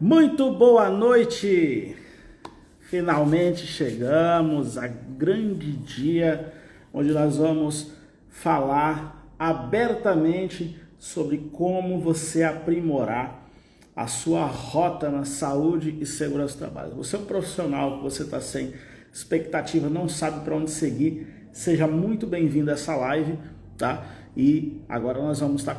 Muito boa noite! Finalmente chegamos a grande dia onde nós vamos falar abertamente sobre como você aprimorar a sua rota na saúde e segurança do trabalho. Você é um profissional que você está sem expectativa, não sabe para onde seguir, seja muito bem-vindo a essa live, tá? E agora nós vamos estar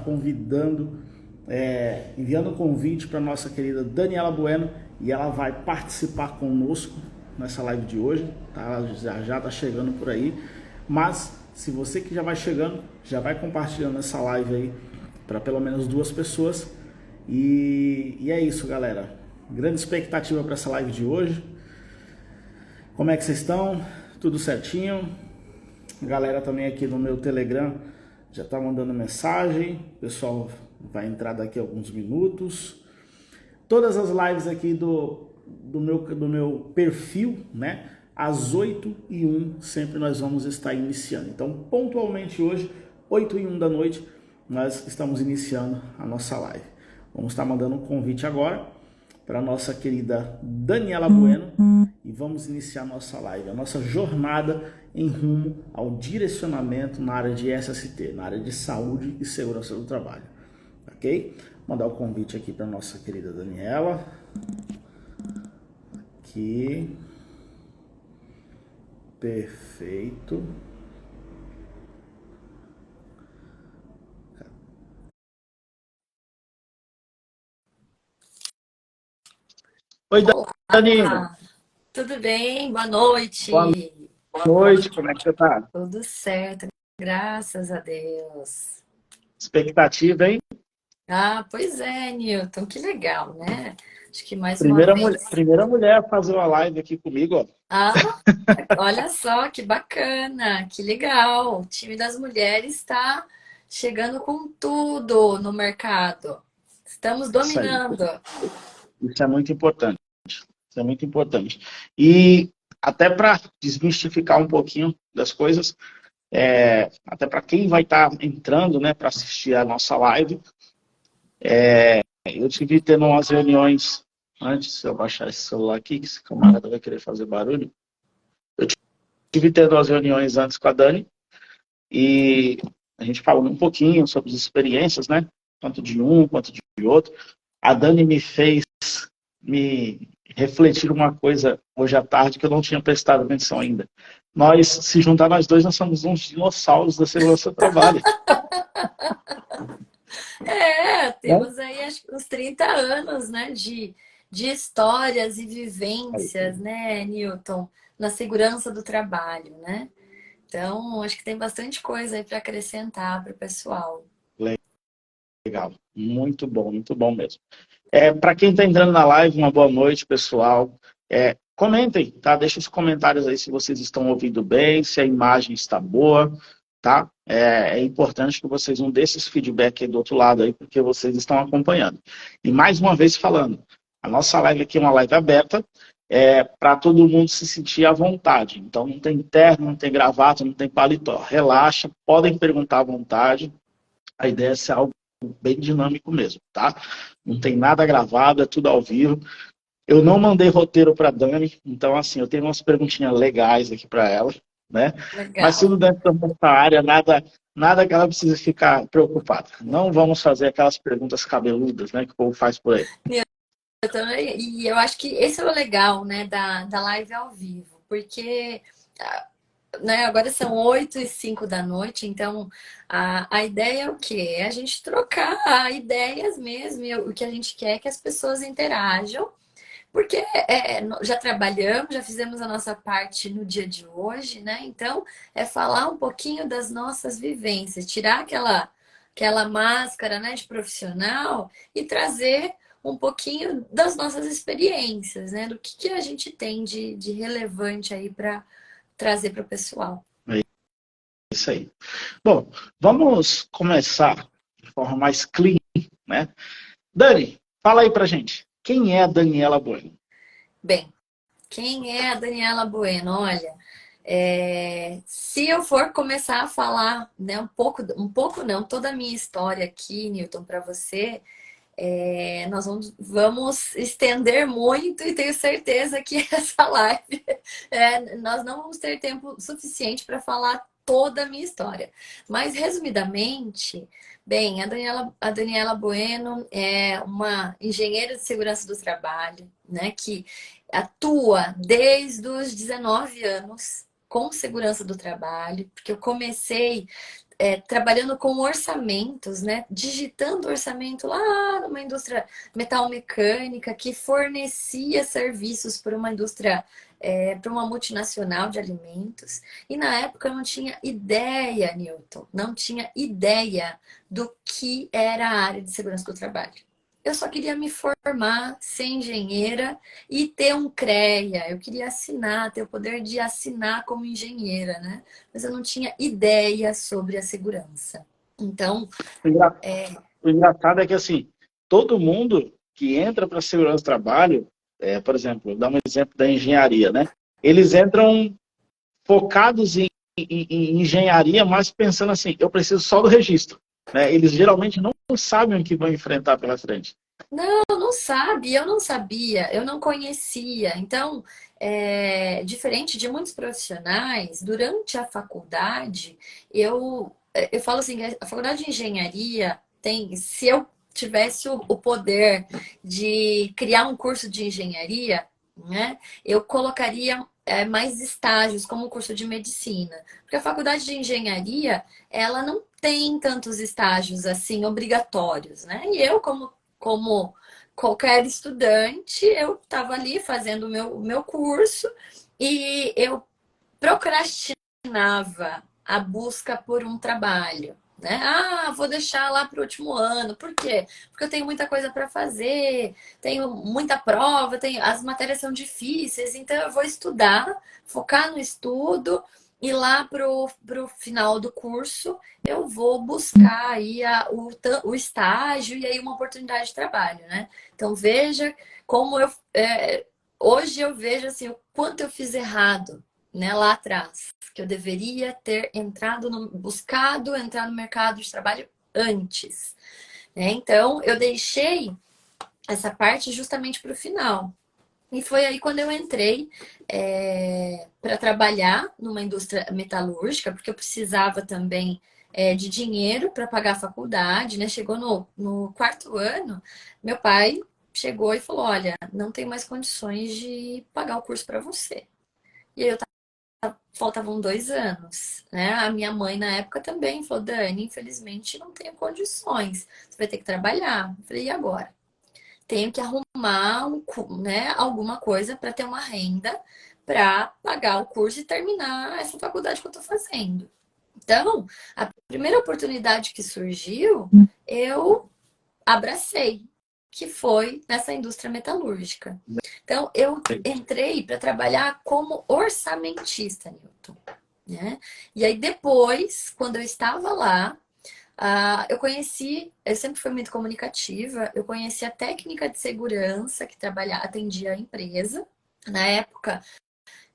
enviando um convite para nossa querida Daniela Bueno e ela vai participar conosco nessa live de hoje, tá? Ela já está chegando por aí, mas se você que já vai chegando, já vai compartilhando essa live aí para pelo menos 2 pessoas e é isso, galera. Grande expectativa para essa live de hoje. Como é que vocês estão? Tudo certinho? A galera também aqui no meu Telegram já está mandando mensagem. O pessoal vai entrar daqui a alguns minutos. Todas as lives aqui do meu perfil, né? Às 8h01 sempre nós vamos estar iniciando. Então, pontualmente hoje, 8h01 da noite, nós estamos iniciando a nossa live. Vamos estar mandando um convite agora para a nossa querida Daniela Bueno e vamos iniciar a nossa live, a nossa jornada em rumo ao direcionamento na área de SST, na área de saúde e segurança do trabalho. Ok? Vou mandar o convite aqui para a nossa querida Daniela. Aqui. Perfeito. Oi, Dani. Olá, tudo bem? Boa Boa noite. noite, como é que você tá? Tudo certo, graças a Deus. Expectativa, hein? Ah, pois é, Newton, que legal, né? Acho que mais uma vez. Primeira mulher a fazer uma live aqui comigo, ó. Ah, olha só que bacana, que legal. O time das mulheres está chegando com tudo no mercado. Estamos Isso aí. dominando. Isso é muito importante. Isso é muito importante. E até para desmistificar um pouquinho das coisas, até para quem vai estar entrando, né, para assistir a nossa live, eu tive tendo umas reuniões antes, se eu baixar esse celular aqui, que esse camarada vai querer fazer barulho. Eu tive tendo umas reuniões antes com a Dani e a gente falou um pouquinho sobre as experiências, né, tanto de um quanto de outro. A Dani me fez me refletir uma coisa hoje à tarde que eu não tinha prestado atenção ainda. Nós, se juntar nós dois, nós somos uns dinossauros da segurança do trabalho. É, Né? temos aí acho que uns 30 anos, né, de histórias e vivências, né, Newton, na segurança do trabalho, né? Então, acho que tem bastante coisa aí para acrescentar para o pessoal. Legal, muito bom mesmo. Para quem está entrando na live, uma boa noite, pessoal. Comentem, tá? Deixa os comentários aí se vocês estão ouvindo bem, se a imagem está boa, tá? É importante que vocês não deixem esse feedback aí do outro lado aí, porque vocês estão acompanhando. E mais uma vez falando, a nossa live aqui é uma live aberta, para todo mundo se sentir à vontade. Então não tem terno, não tem gravata, não tem paletó. Relaxa, podem perguntar à vontade. A ideia é ser algo bem dinâmico mesmo, tá? Não tem nada gravado, é tudo ao vivo. Eu não mandei roteiro para Dani, então assim, eu tenho umas perguntinhas legais aqui para ela, né? Mas Legal. tudo dentro da nossa área, nada que ela precise ficar preocupada. Não vamos fazer aquelas perguntas cabeludas, né, que o povo faz por aí. E eu acho que esse é o legal, né, da live ao vivo, porque né, agora são 8h05 da noite, então a ideia é o quê? É a gente trocar ideias mesmo, e o que a gente quer é que as pessoas interajam. Porque já trabalhamos, já fizemos a nossa parte no dia de hoje, né? Então, é falar um pouquinho das nossas vivências, tirar aquela máscara, né, de profissional e trazer um pouquinho das nossas experiências, né? Do que a gente tem de relevante aí para trazer para o pessoal. É isso aí. Bom, vamos começar de forma mais clean, né? Dani, fala aí pra gente. Quem é a Daniela Bueno? Bem, quem é a Daniela Bueno? Olha, se eu for começar a falar, né, um pouco não, toda a minha história aqui, Newton, para você, nós vamos estender muito e tenho certeza que essa live, nós não vamos ter tempo suficiente para falar toda a minha história. Mas, resumidamente, bem, a Daniela Bueno é uma engenheira de segurança do trabalho, né, que atua desde os 19 anos com segurança do trabalho, porque eu comecei trabalhando com orçamentos, né? Digitando orçamento lá numa indústria metalmecânica que fornecia serviços para uma indústria, para uma multinacional de alimentos. E na época eu não tinha ideia, Newton, não tinha ideia do que era a área de segurança do trabalho. Eu só queria me formar, ser engenheira e ter um CREA. Eu queria assinar, ter o poder de assinar como engenheira, né? Mas eu não tinha ideia sobre a segurança. Então, O o engraçado é que, assim, todo mundo que entra para a segurança do trabalho, por exemplo, dá um exemplo da engenharia, né? Eles entram focados em engenharia, mas pensando assim, eu preciso só do registro, né? Eles geralmente não sabem o que vão enfrentar pela frente. não sabe, eu não sabia, eu não conhecia. Então, diferente de muitos profissionais, durante a faculdade, eu falo assim, a faculdade de engenharia tem, se eu tivesse o poder de criar um curso de engenharia, né, eu colocaria mais estágios, como o curso de medicina. Porque a faculdade de engenharia, ela não tem tantos estágios assim obrigatórios, né? E eu, como qualquer estudante, eu estava ali fazendo o meu curso e eu procrastinava a busca por um trabalho. Né? Ah, vou deixar lá para o último ano. Por quê? Porque eu tenho muita coisa para fazer, tenho muita prova, as matérias são difíceis, então eu vou estudar, focar no estudo e lá pro final do curso eu vou buscar aí o estágio e aí uma oportunidade de trabalho, né? Então veja como hoje eu vejo assim o quanto eu fiz errado, né, lá atrás, que eu deveria ter buscado entrar no mercado de trabalho antes, né? Então eu deixei essa parte justamente para o final. E foi aí quando eu entrei para trabalhar numa indústria metalúrgica, porque eu precisava também de dinheiro para pagar a faculdade, né? Chegou no quarto ano, meu pai chegou e falou: Olha, não tem mais condições de pagar o curso para você. E aí faltavam 2 anos, né? A minha mãe na época também falou: Dani, infelizmente não tenho condições, você vai ter que trabalhar. Eu falei: E agora? Tenho que arrumar né, alguma coisa para ter uma renda para pagar o curso e terminar essa faculdade que eu estou fazendo. Então, a primeira oportunidade que surgiu, eu abracei, que foi nessa indústria metalúrgica. Então, eu entrei para trabalhar como orçamentista, Newton. Né? E aí, depois, quando eu estava lá, eu sempre fui muito comunicativa, eu conheci a técnica de segurança que atendia a empresa. Na época,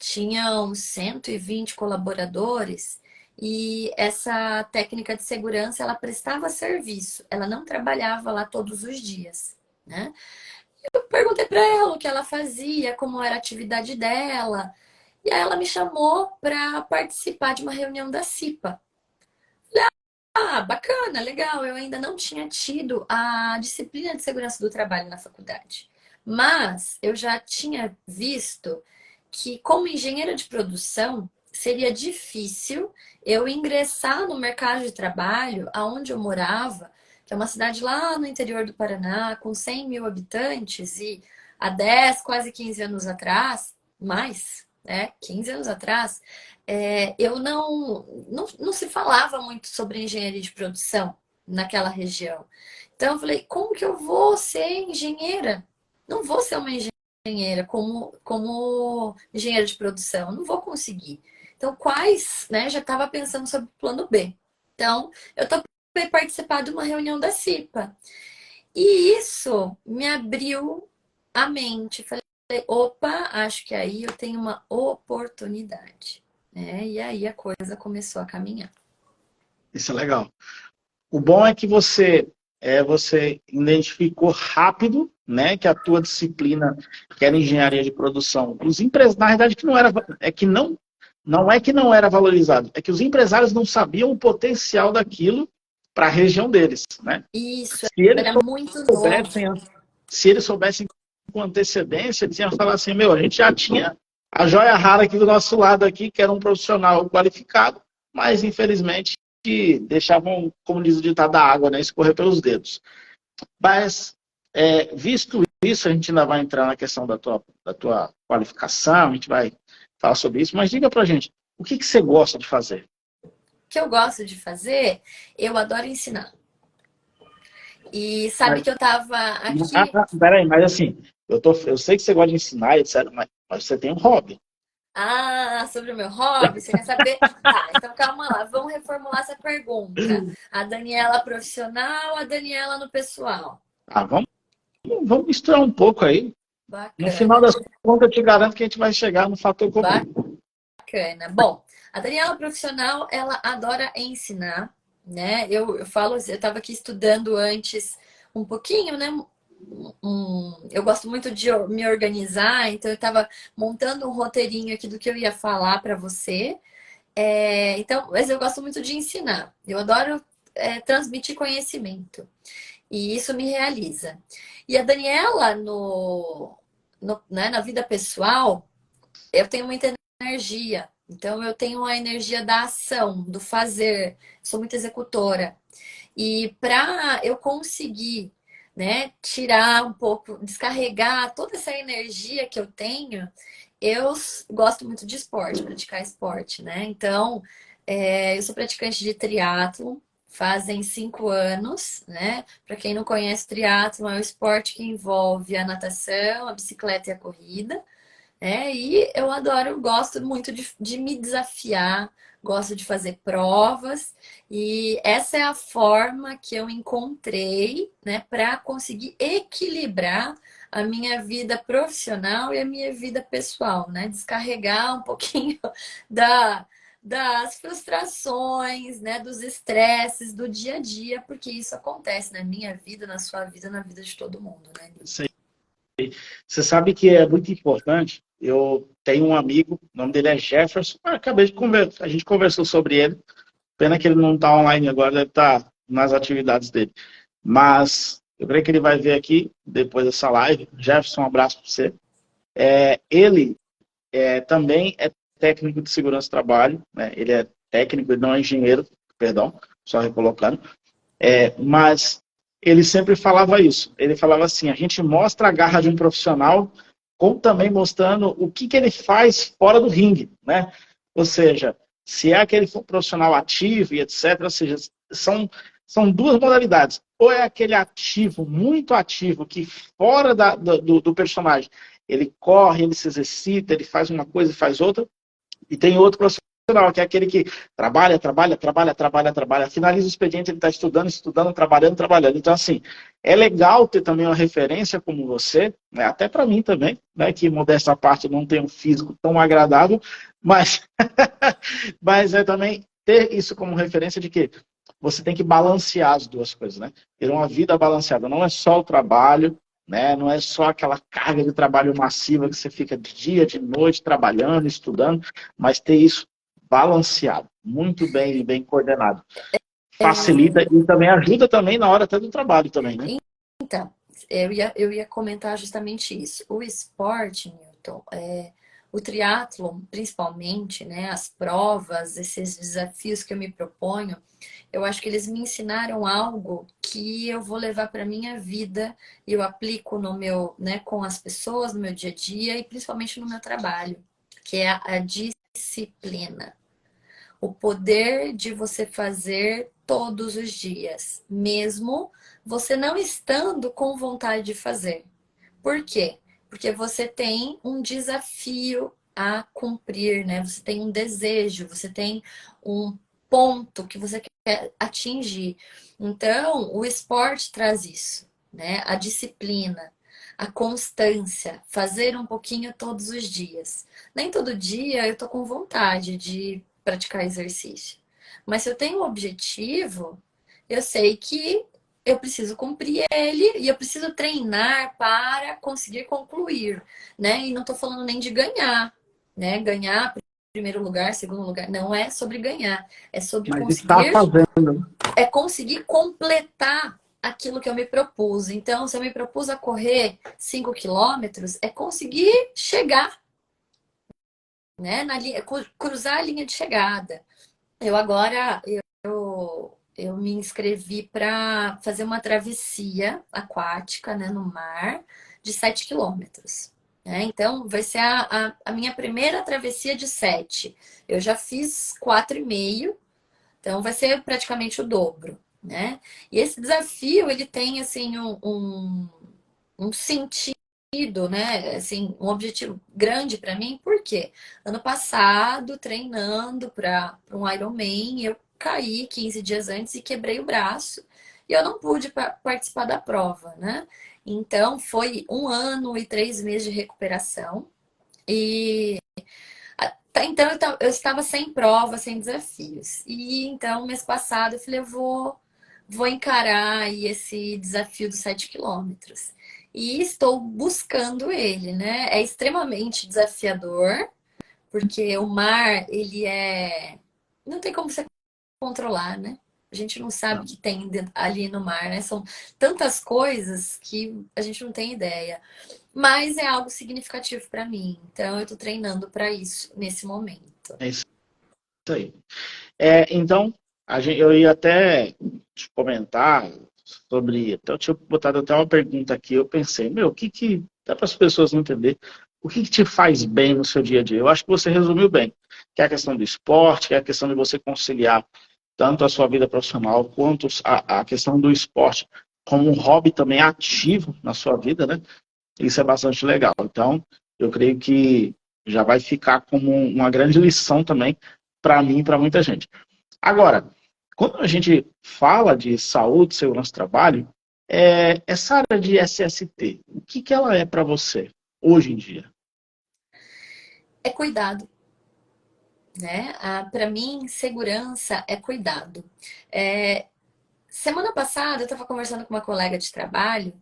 tinham 120 colaboradores e essa técnica de segurança, ela prestava serviço, ela não trabalhava lá todos os dias, né? Eu perguntei para ela o que ela fazia, como era a atividade dela, e aí ela me chamou para participar de uma reunião da CIPA. Ah, bacana, legal. Eu ainda não tinha tido a disciplina de segurança do trabalho na faculdade. Mas eu já tinha visto que, como engenheira de produção, seria difícil eu ingressar no mercado de trabalho aonde eu morava, que é uma cidade lá no interior do Paraná, com 100 mil habitantes, e há 10, quase 15 anos atrás, mais, 15 anos atrás, eu não se falava muito sobre engenharia de produção naquela região. Então eu falei, como que eu vou ser engenheira? Não vou ser uma engenheira como engenheira de produção, não vou conseguir. Então, né? Já estava pensando sobre o plano B. Então, eu topei participar de uma reunião da CIPA. E isso me abriu a mente. Falei, opa, acho que aí eu tenho uma oportunidade. E aí a coisa começou a caminhar. Isso é legal. O bom é que você você identificou rápido, né, que a tua disciplina, que era engenharia de produção, os empresários, na verdade, que não era, não é que não era valorizado, é que os empresários não sabiam o potencial daquilo para a região deles, né? Isso, Se eles era muito novo. soubessem, se eles soubessem com antecedência, eles iam falar assim, meu, a gente já tinha a joia rara aqui do nosso lado aqui, que era um profissional qualificado, mas infelizmente deixavam, como diz o ditado, da água, né, escorrer pelos dedos. Mas, visto isso, a gente ainda vai entrar na questão da tua qualificação, a gente vai falar sobre isso, mas diga pra gente, o que você gosta de fazer? O que eu gosto de fazer, eu adoro ensinar. E sabe Mas, que eu tava aqui. peraí, mas assim, eu sei que você gosta de ensinar, etc., mas você tem um hobby. Ah, sobre o meu hobby, você quer saber? Tá, então calma lá, vamos reformular essa pergunta. A Daniela profissional, a Daniela no pessoal. Ah, vamos misturar um pouco aí. No final Bacana, das contas, eu te garanto que a gente vai chegar no fator comum. bacana. Bom, a Daniela profissional, ela adora ensinar, né? Eu falo, eu estava aqui estudando antes um pouquinho, né? Eu gosto muito de me organizar, então eu estava montando um roteirinho aqui do que eu ia falar para você. Então, mas eu gosto muito de ensinar. Eu adoro transmitir conhecimento. E isso me realiza. E a Daniela, né, na vida pessoal, eu tenho muita energia. Então, eu tenho a energia da ação, do fazer. Sou muito executora. E para eu conseguir, né, tirar um pouco, descarregar toda essa energia que eu tenho, eu gosto muito de esporte, praticar esporte, né? Então, eu sou praticante de triatlo, fazem 5 anos, né? Para quem não conhece, triatlo é um esporte que envolve a natação, a bicicleta e a corrida. E eu adoro, gosto muito de me desafiar, gosto de fazer provas, e essa é a forma que eu encontrei, né, para conseguir equilibrar a minha vida profissional e a minha vida pessoal, né? Descarregar um pouquinho da, das frustrações, né, dos estresses do dia a dia, porque isso acontece na minha vida, na sua vida, na vida de todo mundo, né? Você sabe que é muito importante. Eu tenho um amigo, o nome dele é Jefferson. Acabei de conversar, a gente conversou sobre ele. Pena que ele não está online agora, deve estar nas atividades dele. Mas eu creio que ele vai ver aqui depois dessa live. Jefferson, um abraço para você. Ele também é técnico de segurança do trabalho, né? Ele é técnico, ele não é engenheiro, perdão, só recolocando. Mas ele sempre falava isso. Ele falava assim: a gente mostra a garra de um profissional, como também mostrando o que ele faz fora do ringue, né? Ou seja, se é aquele profissional ativo e etc. Ou seja, são duas modalidades. Ou é aquele ativo, muito ativo, que fora do personagem, ele corre, ele se exercita, ele faz uma coisa e faz outra. E tem outro profissional, que é aquele que trabalha, finaliza o expediente, ele está estudando, trabalhando. Então, assim, é legal ter também uma referência como você, né? Até para mim também, né? Que modesta à parte não tem um físico tão agradável, mas, mas é também ter isso como referência de que você tem que balancear as duas coisas, né? Ter uma vida balanceada, não é só o trabalho, né? Não é só aquela carga de trabalho massiva que você fica de dia, de noite, trabalhando, estudando, mas ter isso balanceado, muito bem, bem coordenado. Facilita e também ajuda também na hora até do trabalho também, né? Então, eu ia comentar justamente isso. O esporte, Newton, o triatlon, principalmente, né, as provas, esses desafios que eu me proponho, eu acho que eles me ensinaram algo que eu vou levar para minha vida e eu aplico no meu, né, com as pessoas, no meu dia a dia e principalmente no meu trabalho, que é a disciplina. O poder de você fazer todos os dias, mesmo você não estando com vontade de fazer. Por quê? Porque você tem um desafio a cumprir, né? Você tem um desejo, você tem um ponto que você quer atingir. Então, o esporte traz isso, né? A disciplina, a constância, fazer um pouquinho todos os dias. Nem todo dia eu tô com vontade de praticar exercício. Mas se eu tenho um objetivo, eu sei que eu preciso cumprir ele e eu preciso treinar para conseguir concluir, né? E não estou falando nem de ganhar, né? Ganhar primeiro lugar, segundo lugar, não é sobre ganhar, é sobre Mas está fazendo. conseguir completar aquilo que eu me propus. Então, se eu me propus a correr 5 quilômetros, é conseguir chegar, né? Na linha, cruzar a linha de chegada. Eu agora eu me inscrevi para fazer uma travessia aquática, né, no mar, de 7 quilômetros. Né? Então, vai ser a minha primeira travessia de 7. Eu já fiz 4,5, então vai ser praticamente o dobro. Né? E esse desafio, ele tem, assim, um sentido, né? Assim, um objetivo grande para mim, porque ano passado, treinando para um Ironman, eu caí 15 dias antes e quebrei o braço e eu não pude participar da prova, né? Então, foi 1 ano e 3 meses de recuperação e até então eu estava sem prova, sem desafios. E então, mês passado, eu falei, eu vou encarar aí esse desafio dos 7 quilômetros. E estou buscando ele, né? É extremamente desafiador, porque o mar, ele é. Não tem como você controlar, né? A gente não sabe o que tem ali no mar, né? São tantas coisas que a gente não tem ideia. Mas é algo significativo para mim. Então, eu estou treinando para isso nesse momento. É isso aí. Então, eu ia até te comentar sobre. Então, eu tinha botado até uma pergunta aqui. Eu pensei, o que dá para as pessoas não entender? O que te faz bem no seu dia a dia? Eu acho que você resumiu bem. Que é a questão do esporte, que é a questão de você conciliar tanto a sua vida profissional quanto a questão do esporte como um hobby também ativo na sua vida, né? Isso é bastante legal. Então, eu creio que já vai ficar como uma grande lição também para mim e para muita gente. Agora, quando a gente fala de saúde, segurança do trabalho, essa área de SST, o que ela é para você hoje em dia? É cuidado, né? Para mim, segurança é cuidado. Semana passada, eu estava conversando com uma colega de trabalho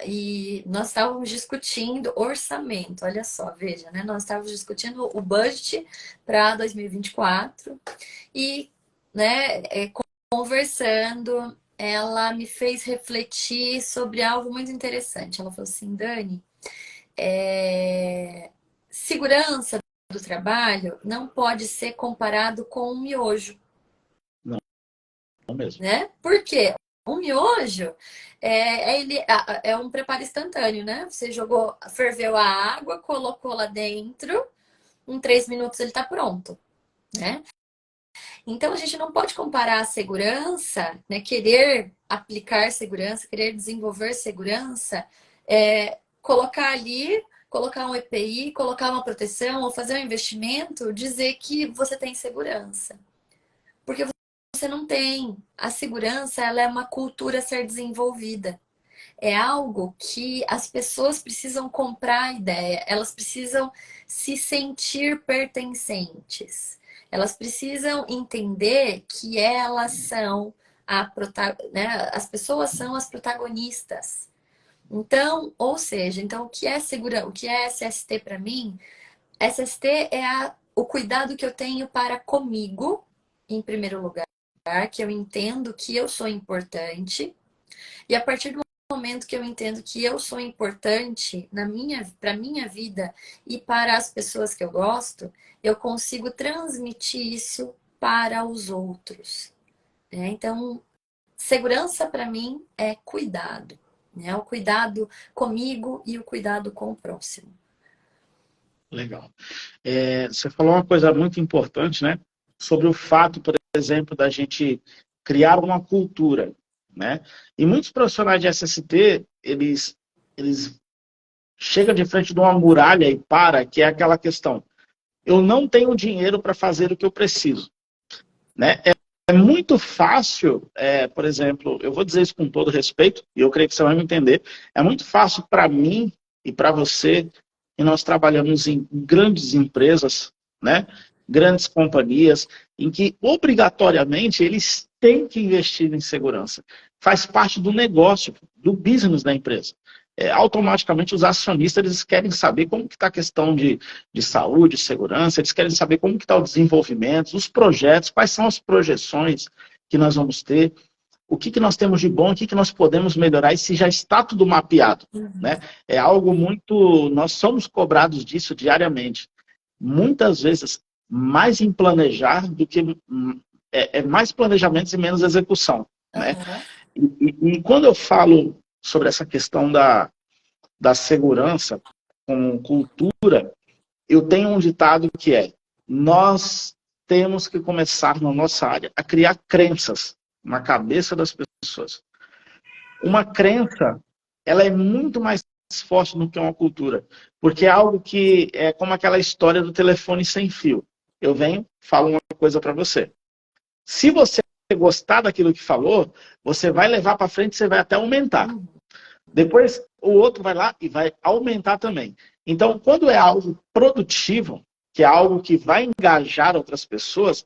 e nós estávamos discutindo orçamento. Olha só, veja, né? Nós estávamos discutindo o budget para 2024 e, né, conversando, ela me fez refletir sobre algo muito interessante. Ela falou assim, Dani, segurança do trabalho não pode ser comparado com um miojo. Não, não mesmo. Né? Por quê? O miojo é um preparo instantâneo, né? Você jogou, ferveu a água, colocou lá dentro, em 3 minutos ele está pronto, né? Então a gente não pode comparar a segurança, né? Querer aplicar segurança, querer desenvolver segurança, colocar ali, colocar um EPI, colocar uma proteção ou fazer um investimento, dizer que você tem segurança. Porque você não tem. A segurança, ela é uma cultura a ser desenvolvida. É algo que as pessoas precisam comprar a ideia, elas precisam se sentir pertencentes. Elas precisam entender que elas são né? As pessoas são as protagonistas. Então, ou seja, então o que é segura, o que é SST para mim? SST é o cuidado que eu tenho para comigo, em primeiro lugar, que eu entendo que eu sou importante. E a partir do momento que eu entendo que eu sou importante para minha vida e para as pessoas que eu gosto, eu consigo transmitir isso para os outros. Né? Então, segurança para mim é cuidado. Né? O cuidado comigo e o cuidado com o próximo. Legal. Você falou uma coisa muito importante, né? Sobre o fato, por exemplo, da gente criar uma cultura, né? E muitos profissionais de SST, eles chegam de frente de uma muralha e que é aquela questão. Eu não tenho dinheiro para fazer o que eu preciso, né? É muito fácil, por exemplo, eu vou dizer isso com todo respeito, e eu creio que você vai me entender, é muito fácil para mim e para você, e nós trabalhamos em grandes empresas, né? Grandes companhias, em que obrigatoriamente eles têm que investir em segurança. faz parte do negócio, do business da empresa. Automaticamente os acionistas eles querem saber como que está a questão de saúde, segurança, eles querem saber como que está o desenvolvimento, os projetos, quais são as projeções que nós vamos ter, o que, que nós temos de bom, o que, que nós podemos melhorar e se já está tudo mapeado. Né? É algo muito... Nós somos cobrados disso diariamente. Muitas vezes, mais em planejar do que... mais planejamentos e menos execução. Né? E quando eu falo sobre essa questão da segurança com cultura, eu tenho um ditado que é: nós temos que começar na nossa área a criar crenças na cabeça das pessoas. Uma crença, ela é muito mais forte do que uma cultura, porque é algo que é como aquela história do telefone sem fio. Eu venho, falo uma coisa para você. Se você gostar daquilo que falou, você vai levar para frente, você vai até aumentar. Depois, o outro vai lá e vai aumentar também. Então, quando é algo produtivo, que é algo que vai engajar outras pessoas,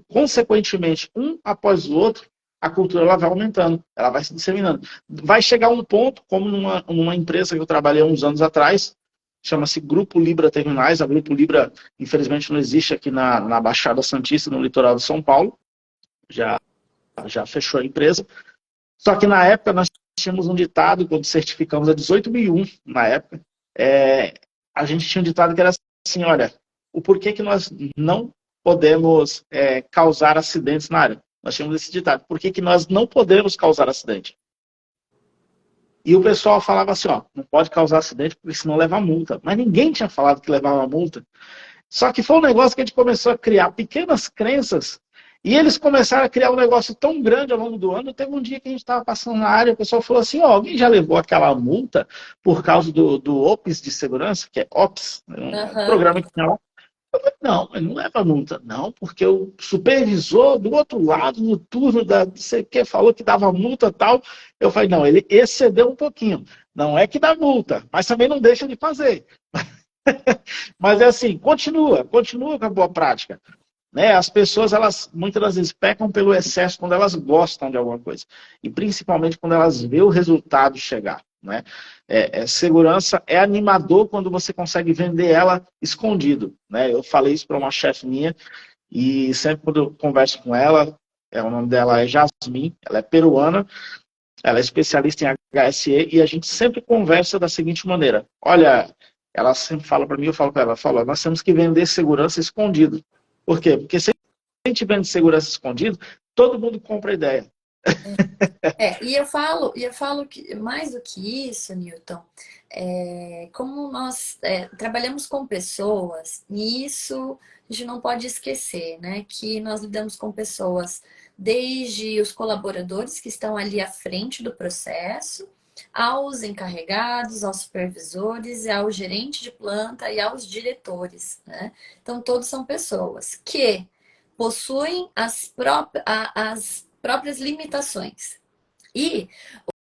consequentemente, um após o outro, a cultura ela vai aumentando, ela vai se disseminando. Vai chegar um ponto, como numa empresa que eu trabalhei há uns anos atrás, chama-se Grupo Libra Terminais. A Grupo Libra, infelizmente, não existe aqui na Baixada Santista, no litoral de São Paulo. Já fechou a empresa. Só que na época nós tínhamos um ditado, quando certificamos a 18001, na época, a gente tinha um ditado que era assim: olha, o porquê que nós não podemos causar acidentes na área. Nós tínhamos esse ditado: por que nós não podemos causar acidente? E o pessoal falava assim: ó, não pode causar acidente porque senão leva multa. Mas ninguém tinha falado que levava multa. Só que foi um negócio que a gente começou a criar pequenas crenças. E eles começaram a criar um negócio tão grande ao longo do ano. Teve um dia que a gente estava passando na área, o pessoal falou assim: ó, alguém já levou aquela multa por causa do OPS de segurança, que é OPS, um programa que tinha lá? Eu falei: não, mas não leva multa. Não, porque o supervisor do outro lado, no turno da não sei o que, falou que dava multa e tal. Eu falei: não, ele excedeu um pouquinho. Não é que dá multa, mas também não deixa de fazer. Mas é assim, continua com a boa prática. Né? As pessoas, elas muitas das vezes pecam pelo excesso quando elas gostam de alguma coisa. E principalmente quando elas vê o resultado chegar. Né? Segurança é animador quando você consegue vender ela escondido. Né? Eu falei isso para uma chefe minha e sempre quando eu converso com ela, o nome dela é Jasmine, ela é peruana, ela é especialista em HSE e a gente sempre conversa da seguinte maneira: olha, ela sempre fala para mim, eu falo para ela, fala, nós temos que vender segurança escondido. Por quê? Porque se a gente vende segurança escondido, todo mundo compra a ideia. E eu falo que mais do que isso, Newton, como nós trabalhamos com pessoas, e isso a gente não pode esquecer, né? Que nós lidamos com pessoas desde os colaboradores que estão ali à frente do processo, aos encarregados, aos supervisores, ao gerente de planta e aos diretores, né? Então, todos são pessoas que possuem as próprias limitações. E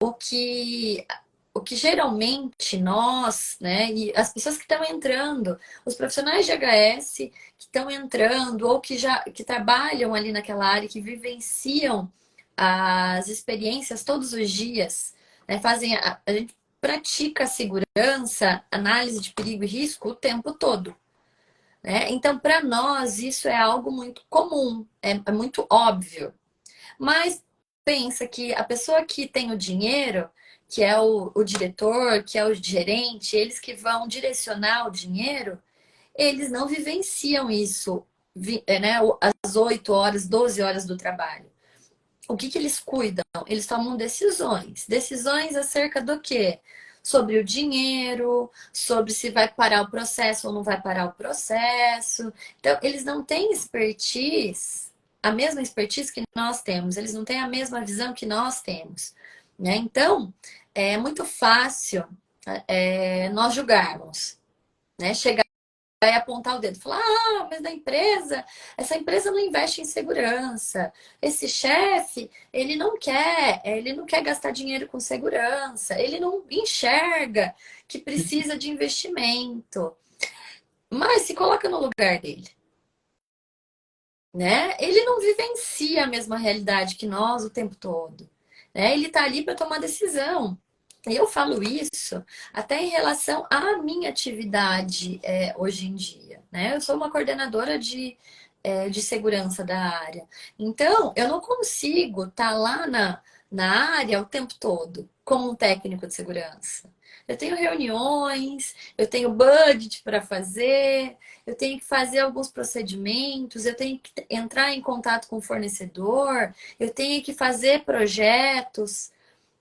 o que, o que geralmente nós, né, e as pessoas que estão entrando, os profissionais de HS que estão entrando ou que trabalham ali naquela área, que vivenciam as experiências todos os dias, né, a gente pratica a segurança, análise de perigo e risco o tempo todo. Né? Então, para nós, isso é algo muito comum, é muito óbvio. Mas pensa que a pessoa que tem o dinheiro, que é o diretor, que é o gerente, eles que vão direcionar o dinheiro, eles não vivenciam isso, né, às 8 horas, 12 horas do trabalho. O que eles cuidam? Eles tomam decisões. Decisões acerca do quê? Sobre o dinheiro, sobre se vai parar o processo ou não vai parar o processo. Então, eles não têm expertise, a mesma expertise que nós temos. Eles não têm a mesma visão que nós temos. Né? Então, é muito fácil nós julgarmos. Né? Chegar e apontar o dedo, falar: mas essa empresa não investe em segurança. Esse chefe, ele não quer gastar dinheiro com segurança, ele não enxerga que precisa de investimento. Mas se coloca no lugar dele, né? Ele não vivencia a mesma realidade que nós o tempo todo. né? Ele está ali para tomar decisão. E eu falo isso até em relação à minha atividade hoje em dia, né? Eu sou uma coordenadora de segurança da área. Então, eu não consigo estar lá na área o tempo todo, como um técnico de segurança. Eu tenho reuniões, eu tenho budget para fazer, eu tenho que fazer alguns procedimentos, eu tenho que entrar em contato com o fornecedor, eu tenho que fazer projetos,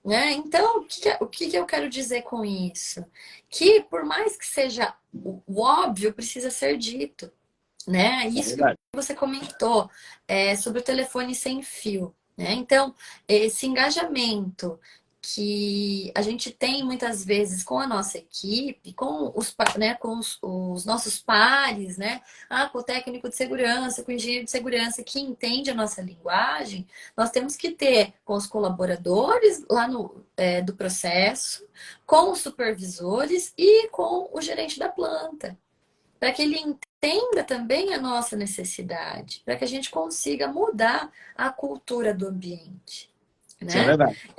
né? Então, o que eu quero dizer com isso? Que por mais que seja o óbvio, precisa ser dito, né? É Isso que verdade. você comentou sobre o telefone sem fio, né? Então, esse engajamento que a gente tem muitas vezes com a nossa equipe, com né, com os nossos pares, né? Com o técnico de segurança, com o engenheiro de segurança que entende a nossa linguagem, nós temos que ter com os colaboradores lá do processo, com os supervisores e com o gerente da planta para que ele entenda também a nossa necessidade, para que a gente consiga mudar a cultura do ambiente, Isso é né? verdade.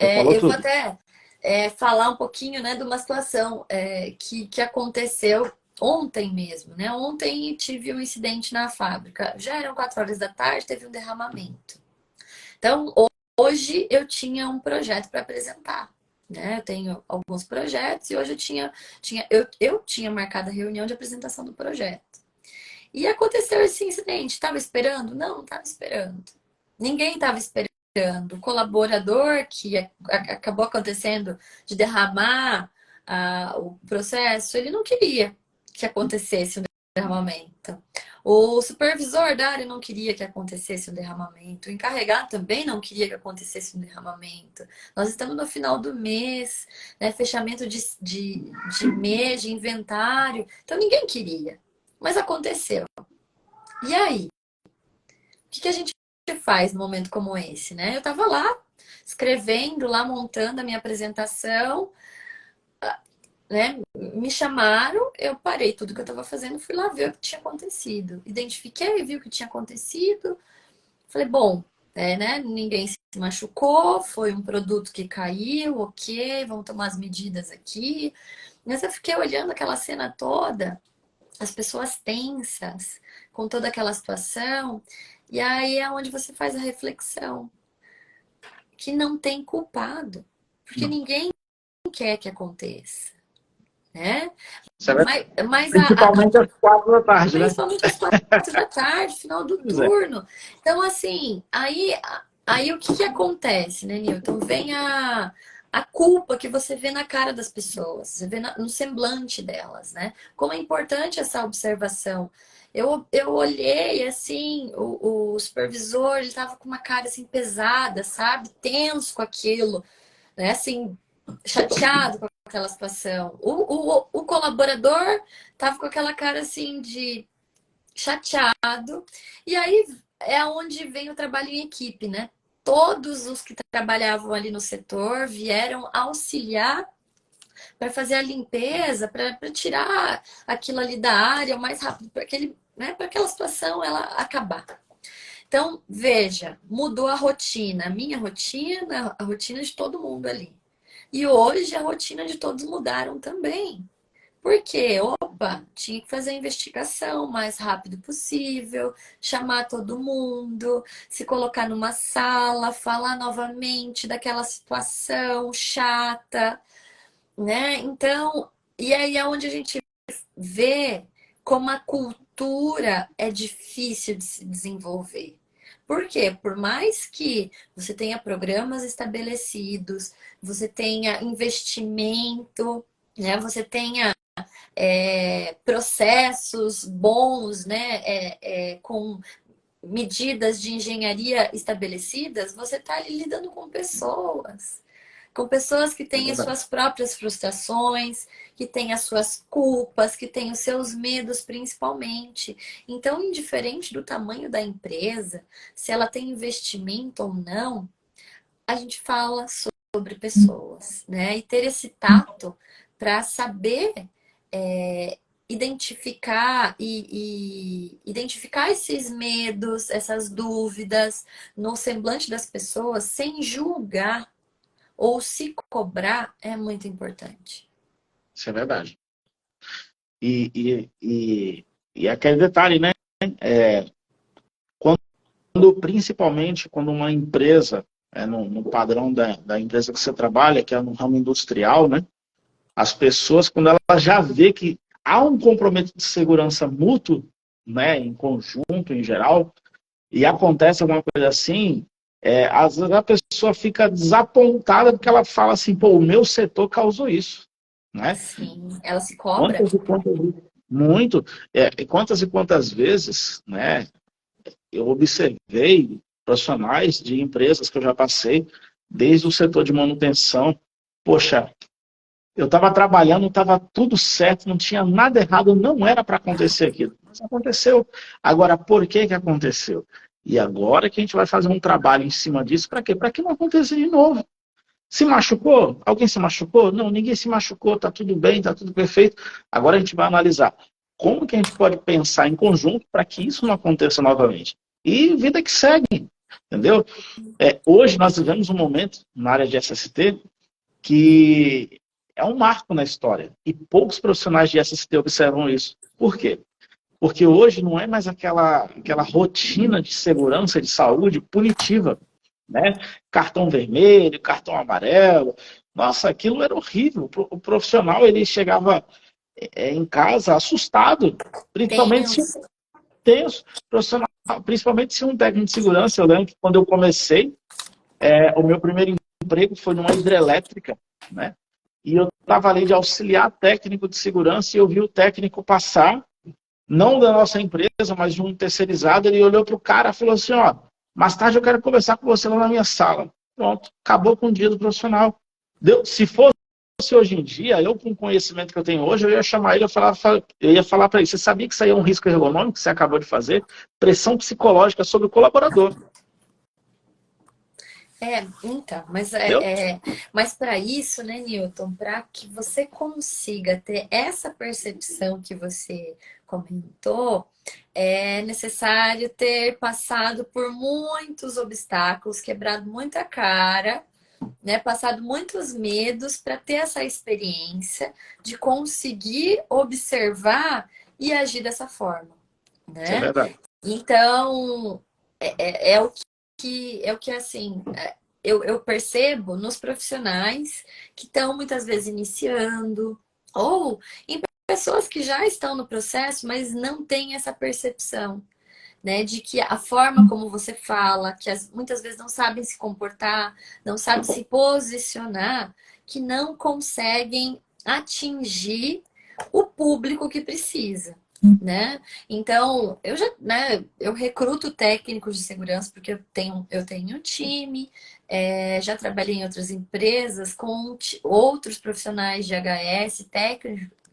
Você falou Eu vou tudo. até falar um pouquinho, né, de uma situação que aconteceu ontem mesmo, né? Ontem tive um incidente na fábrica. Já eram 4 horas da tarde, teve um derramamento. Então, hoje eu tinha um projeto para apresentar. Né? Eu tenho alguns projetos e hoje eu tinha marcado a reunião de apresentação do projeto. E aconteceu esse incidente. Estava esperando? Não estava esperando. Ninguém estava esperando. O colaborador que acabou acontecendo de derramar o processo, ele não queria que acontecesse um derramamento. O supervisor da área não queria que acontecesse um derramamento. O encarregado também não queria que acontecesse um derramamento. Nós estamos no final do mês, né? Fechamento de mês, de inventário. Então ninguém queria. Mas aconteceu. E aí? O que a gente faz num momento como esse, né? Eu estava lá, escrevendo, lá montando a minha apresentação, né? Me chamaram, eu parei tudo que eu estava fazendo, fui lá ver o que tinha acontecido. Identifiquei, vi o que tinha acontecido. Falei, bom, né? Ninguém se machucou, foi um produto que caiu, ok, vamos tomar as medidas aqui. Mas eu fiquei olhando aquela cena toda, as pessoas tensas, com toda aquela situação, e aí é onde você faz a reflexão, que não tem culpado, porque Não. ninguém quer que aconteça, né? Isso é verdade. Mas Principalmente às 4 da tarde, né? principalmente às 4 da tarde, final do Pois é. turno. Então, assim, aí o que acontece, né, Newton? Vem a culpa que você vê na cara das pessoas, você vê no semblante delas, né? Como é importante essa observação. Eu olhei, assim, o supervisor, ele tava com uma cara, assim, pesada, sabe? Tenso com aquilo, né? Assim, chateado com aquela situação. O colaborador tava com aquela cara, assim, de chateado. E aí é onde vem o trabalho em equipe, né? Todos os que trabalhavam ali no setor vieram auxiliar para fazer a limpeza, para tirar aquilo ali da área o mais rápido, para aquela situação ela acabar. Então, veja, mudou a rotina, a minha rotina, a rotina de todo mundo ali. E hoje a rotina de todos mudaram também. Porque, opa, tinha que fazer a investigação o mais rápido possível, chamar todo mundo, se colocar numa sala, falar novamente daquela situação chata, né? Então, e aí é onde a gente vê como a cultura é difícil de se desenvolver. Por quê? Por mais que você tenha programas estabelecidos, você tenha investimento, né? Você tenha processos bons, né, com medidas de engenharia estabelecidas, você está ali lidando com pessoas que É têm as verdade. suas próprias frustrações, que têm as suas culpas, que têm os seus medos principalmente. Então, indiferente do tamanho da empresa, se ela tem investimento ou não, a gente fala sobre pessoas, né? E ter esse tato para saber identificar e identificar esses medos, essas dúvidas no semblante das pessoas sem julgar ou se cobrar é muito importante. Isso é verdade. E aquele detalhe, né? Principalmente quando uma empresa, no padrão da empresa que você trabalha, que é no ramo industrial, né? As pessoas, quando ela já vê que há um compromisso de segurança mútuo, né, em conjunto, em geral, e acontece alguma coisa assim, às vezes a pessoa fica desapontada porque ela fala assim, pô, o meu setor causou isso, né? Sim, ela se cobra. Quantas e quantas muito, quantas e quantas vezes, né, eu observei profissionais de empresas que eu já passei, desde o setor de manutenção, poxa, eu estava trabalhando, estava tudo certo, não tinha nada errado, não era para acontecer aquilo. Mas aconteceu. Agora, por que que aconteceu? E agora que a gente vai fazer um trabalho em cima disso, para quê? Para que não aconteça de novo. Se machucou? Alguém se machucou? Não, ninguém se machucou, está tudo bem, está tudo perfeito. Agora a gente vai analisar como que a gente pode pensar em conjunto para que isso não aconteça novamente. E vida que segue, entendeu? Hoje nós vivemos um momento na área de SST que é um marco na história. E poucos profissionais de SST observam isso. Por quê? Porque hoje não é mais aquela rotina de segurança, de saúde punitiva, né? Cartão vermelho, cartão amarelo. Nossa, aquilo era horrível. O profissional, ele chegava em casa assustado, principalmente se Tenso. tenso, profissional, principalmente se um técnico de segurança. Eu lembro que quando eu comecei, o meu primeiro emprego foi numa hidrelétrica, né? E eu estava ali de auxiliar técnico de segurança e eu vi o técnico passar, não da nossa empresa, mas de um terceirizado. Ele olhou para o cara e falou assim, ó, mais tarde eu quero conversar com você lá na minha sala. Pronto, acabou com o dia do profissional. Se fosse hoje em dia, eu com o conhecimento que eu tenho hoje, eu ia chamar ele, eu ia falar para ele, você sabia que isso aí é um risco ergonômico que você acabou de fazer? Pressão psicológica sobre o colaborador. Então, Entendeu? mas para isso, né, Newton, para que você consiga ter essa percepção que você comentou, é necessário ter passado por muitos obstáculos, quebrado muita cara, né, passado muitos medos para ter essa experiência de conseguir observar e agir dessa forma, Isso é né? verdade. Então, é o que assim, eu percebo nos profissionais que estão muitas vezes iniciando, ou em pessoas que já estão no processo, mas não têm essa percepção, né? De que a forma como você fala, que muitas vezes não sabem se comportar, não sabem se posicionar, que não conseguem atingir o público que precisa. Né? Então, eu recruto técnicos de segurança porque eu tenho um time, já trabalhei em outras empresas com outros profissionais de HS,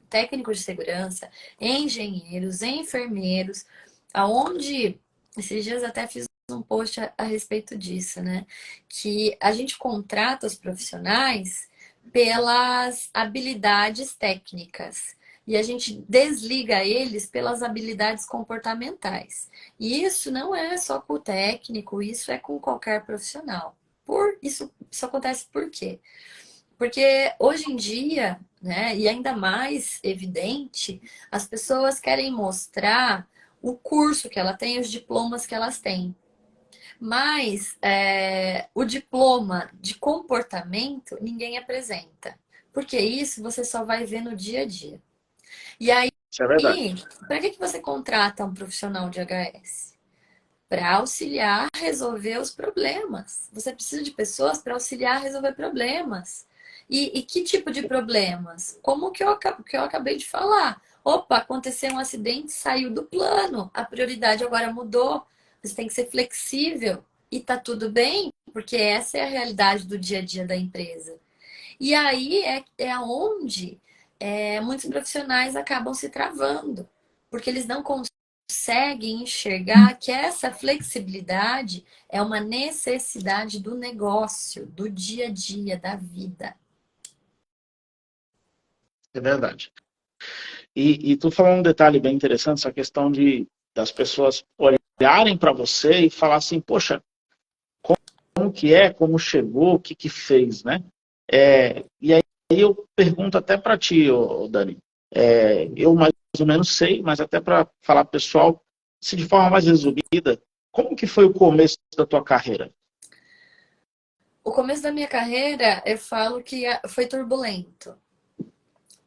técnicos de segurança, engenheiros, enfermeiros, aonde esses dias até fiz um post a respeito disso, né? Que a gente contrata os profissionais pelas habilidades técnicas e a gente desliga eles pelas habilidades comportamentais. E isso não é só com o técnico, isso é com qualquer profissional. Isso acontece por quê? Porque hoje em dia, né, e ainda mais evidente, as pessoas querem mostrar o curso que ela tem, os diplomas que elas têm. Mas o diploma de comportamento ninguém apresenta. Porque isso você só vai ver no dia a dia. E aí, Isso é verdade. para que você contrata um profissional de HS? Para auxiliar a resolver os problemas. Você precisa de pessoas para auxiliar a resolver problemas. E que tipo de problemas? Como que eu acabei de falar. Opa, aconteceu um acidente, saiu do plano. A prioridade agora mudou. Você tem que ser flexível. E tá tudo bem, porque essa é a realidade do dia a dia da empresa. E aí é onde muitos profissionais acabam se travando, porque eles não conseguem enxergar que essa flexibilidade é uma necessidade do negócio, do dia a dia, da vida. É verdade. E tu falou um detalhe bem interessante, essa questão das pessoas olharem para você e falar assim, poxa, como que é, como chegou, o que que fez, né? E aí eu pergunto até para ti, Dani, eu mais ou menos sei, mas até para falar pro pessoal, se de forma mais resumida, como que foi o começo da tua carreira? O começo da minha carreira, eu falo que foi turbulento.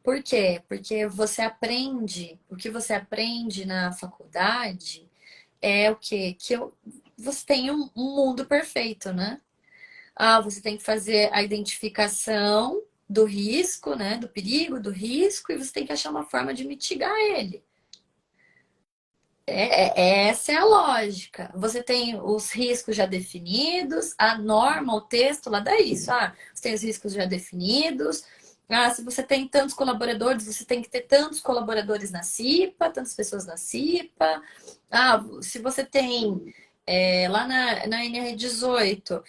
Por quê? Porque o que você aprende na faculdade é o quê? Você tem um mundo perfeito, né? Ah, você tem que fazer a identificação do risco, né? Do perigo, do risco, e você tem que achar uma forma de mitigar ele. Essa é a lógica. Você tem os riscos já definidos, a norma, o texto lá dá isso. Ah, você tem os riscos já definidos. Ah, se você tem tantos colaboradores, você tem que ter tantos colaboradores na CIPA, tantas pessoas na CIPA. Ah, se você tem lá na NR18,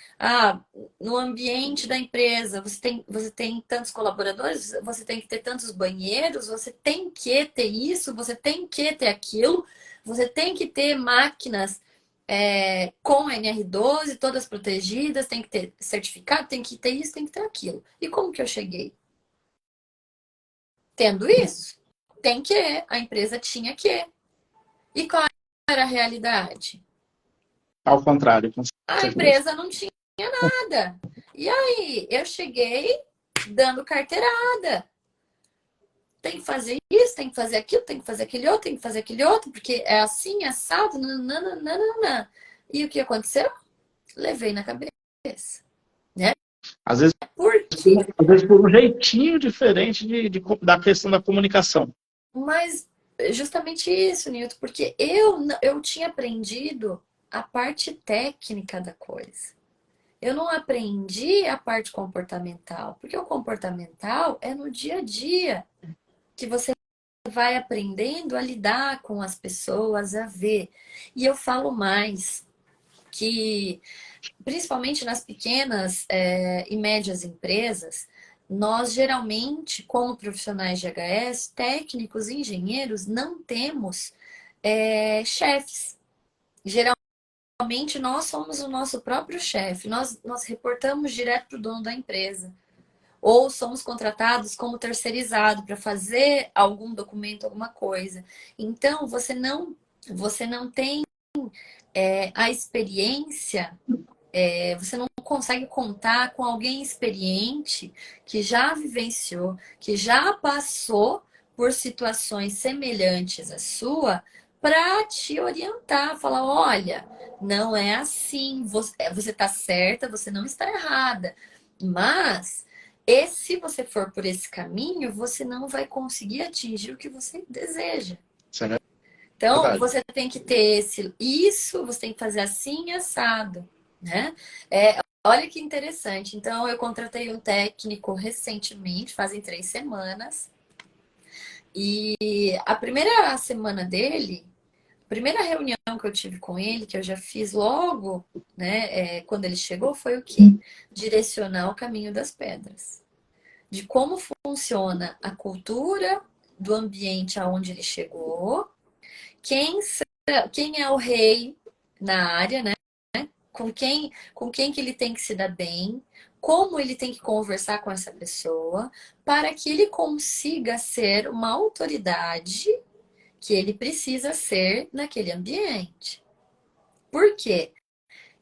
no ambiente da empresa, você tem tantos colaboradores, você tem que ter tantos banheiros, você tem que ter isso, você tem que ter aquilo. Você tem que ter máquinas com NR12, todas protegidas, tem que ter certificado, tem que ter isso, tem que ter aquilo. E como que eu cheguei? Tendo isso. Tem que, a empresa tinha que. E qual era a realidade? Ao contrário, com A certeza. empresa não tinha nada. E aí, eu cheguei dando carteirada. Tem que fazer isso, tem que fazer aquilo, tem que fazer aquele outro, tem que fazer aquele outro, porque é assim, assado, nananana. E o que aconteceu? Levei na cabeça, né? Às vezes, Por quê? às vezes por um jeitinho diferente da questão da comunicação. Mas justamente isso, Nilton, porque eu tinha aprendido a parte técnica da coisa. Eu não aprendi a parte comportamental, porque o comportamental é no dia a dia que você vai aprendendo a lidar com as pessoas, a ver. E eu falo mais que, principalmente nas pequenas e médias empresas, nós geralmente, como profissionais de HS, técnicos, engenheiros, não temos chefes. Geralmente nós somos o nosso próprio chefe, nós reportamos direto para o dono da empresa. Ou somos contratados como terceirizado para fazer algum documento, alguma coisa. Então, você não tem a experiência, você não consegue contar com alguém experiente que já vivenciou, que já passou por situações semelhantes à sua, para te orientar, falar, olha, não é assim, você está certa, você não está errada, mas se você for por esse caminho, você não vai conseguir atingir o que você deseja. Isso é Então, verdade. você tem que ter isso, você tem que fazer assim assado, né? Olha que interessante. Então, eu contratei um técnico recentemente, fazem 3 semanas, e a primeira semana dele, a primeira reunião que eu tive com ele, que eu já fiz logo, né, quando ele chegou, foi o quê? Direcionar o caminho das pedras. De como funciona a cultura do ambiente aonde ele chegou, quem é o rei na área, né? Com quem que ele tem que se dar bem, como ele tem que conversar com essa pessoa, para que ele consiga ser uma autoridade que ele precisa ser naquele ambiente. Por quê?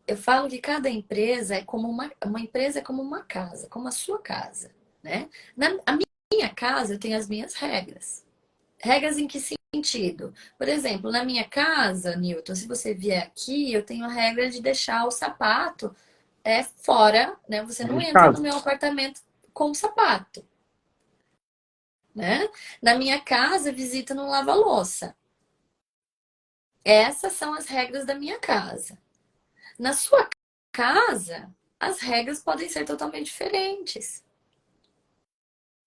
Eu falo que cada empresa é como uma empresa é como uma casa, como a sua casa, né? A minha casa eu tenho as minhas regras. Regras em que sentido? Por exemplo, na minha casa, Newton, se você vier aqui, eu tenho a regra de deixar o sapato fora, né? Você não De entra no casa. meu apartamento com o sapato, né? Na minha casa, visita não lava louça. Essas são as regras da minha casa. Na sua casa, as regras podem ser totalmente diferentes.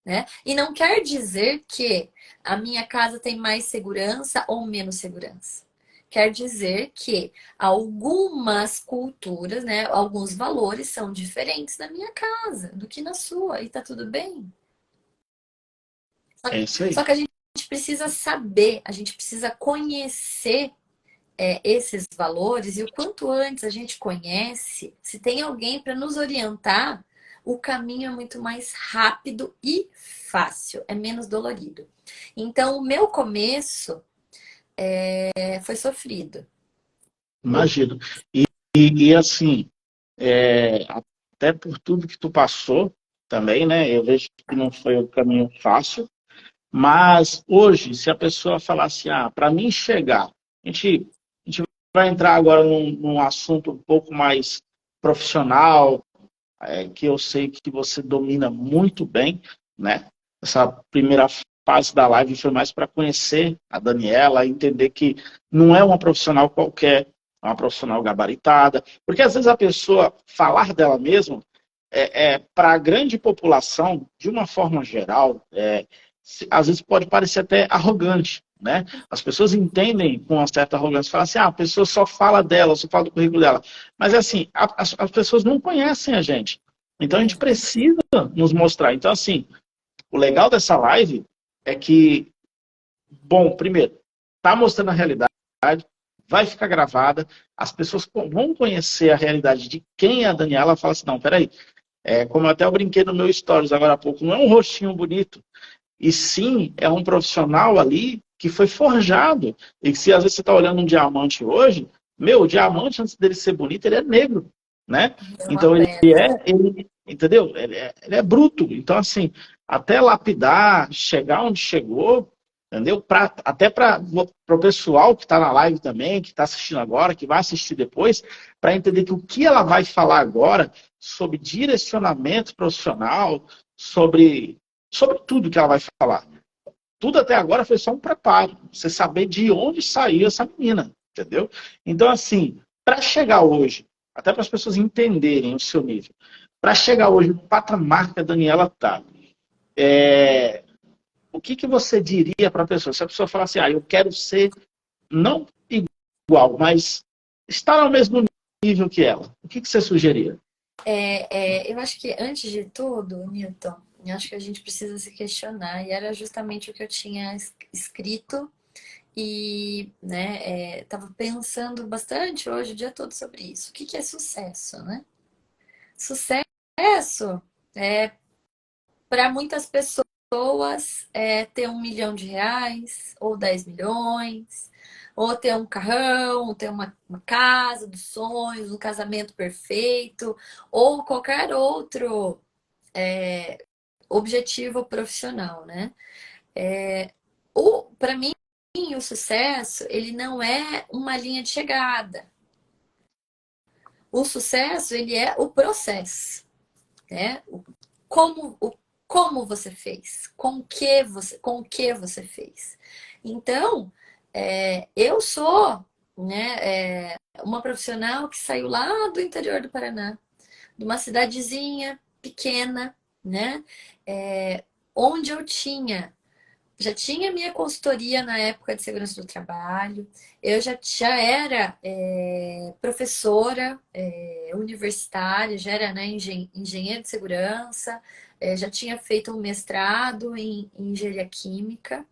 Né? E não quer dizer que a minha casa tem mais segurança ou menos segurança. Quer dizer que algumas culturas, né, alguns valores são diferentes na minha casa do que na sua, e tá tudo bem. Só É que, isso só aí. que a gente precisa saber, a gente precisa conhecer esses valores, e o quanto antes a gente conhece, se tem alguém para nos orientar, o caminho é muito mais rápido e fácil, é menos dolorido. Então, o meu começo foi sofrido. Imagino. E assim, até por tudo que tu passou também, né? Eu vejo que não foi o caminho fácil, mas hoje, se a pessoa falasse, para mim chegar, a gente vai entrar agora num assunto um pouco mais profissional, que eu sei que você domina muito bem, né? Essa primeira fase da live foi mais para conhecer a Daniela, entender que não é uma profissional qualquer, é uma profissional gabaritada, porque às vezes a pessoa falar dela mesma para a grande população, de uma forma geral, às vezes pode parecer até arrogante, né? As pessoas entendem com uma certa arrogância, falam assim, a pessoa só fala dela, só fala do currículo dela. Mas é assim, as pessoas não conhecem a gente. Então a gente precisa nos mostrar. Então, assim, o legal dessa live é que, bom, primeiro, tá mostrando a realidade, vai ficar gravada, as pessoas vão conhecer a realidade de quem é a Daniela, fala assim, não, peraí, como até eu brinquei no meu stories agora há pouco, não é um rostinho bonito, e sim, é um profissional ali que foi forjado. E que se às vezes você está olhando um diamante hoje, o diamante, antes dele ser bonito, ele é negro, né? É uma Então pedra. entendeu? Ele é bruto. Então, assim, até lapidar, chegar onde chegou, entendeu? Até para o pessoal que está na live também, que está assistindo agora, que vai assistir depois, para entender que o que ela vai falar agora sobre direcionamento profissional, sobre tudo que ela vai falar. Tudo até agora foi só um preparo. Você saber de onde saiu essa menina, entendeu? Então, assim, para chegar hoje, até para as pessoas entenderem o seu nível, para chegar hoje no patamar que a Daniela está, o que você diria para a pessoa? Se a pessoa falar assim, eu quero ser não igual, mas estar ao mesmo nível que ela, o que você sugeria? Eu acho que antes de tudo, Newton, eu acho que a gente precisa se questionar, e era justamente o que eu tinha escrito e, né, tava pensando bastante hoje o dia todo sobre isso. O que que é sucesso, né? Sucesso é para muitas pessoas ter 1 milhão de reais, ou 10 milhões, ou ter um carrão, ou ter uma casa dos sonhos, um casamento perfeito, ou qualquer outro objetivo profissional, né? Para mim, o sucesso, ele não é uma linha de chegada. O sucesso, ele é o processo, né? Como, como você fez, com o que você fez. Então, eu sou, né, uma profissional que saiu lá do interior do Paraná, de uma cidadezinha pequena, né, onde eu já tinha minha consultoria na época de segurança do trabalho, eu já era professora universitária, já era, né, engenheira de segurança, já tinha feito um mestrado em engenharia química,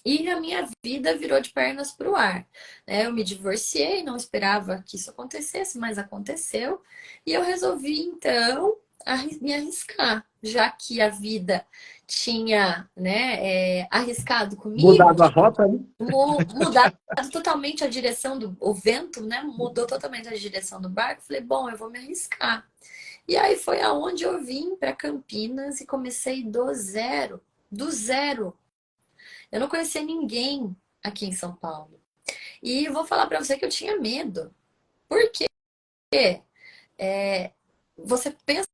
e a minha vida virou de pernas para o ar, né? Eu me divorciei, não esperava que isso acontecesse, mas aconteceu. E eu resolvi, então, me arriscar. Já que a vida tinha, né, arriscado comigo, Mudado a rota, né? mudado totalmente a direção o vento, né? Mudou totalmente a direção do barco. Falei, bom, eu vou me arriscar. E aí foi aonde eu vim para Campinas e comecei do zero. Do zero. Eu não conhecia ninguém aqui em São Paulo. E vou falar para você que eu tinha medo. Por quê? Você pensa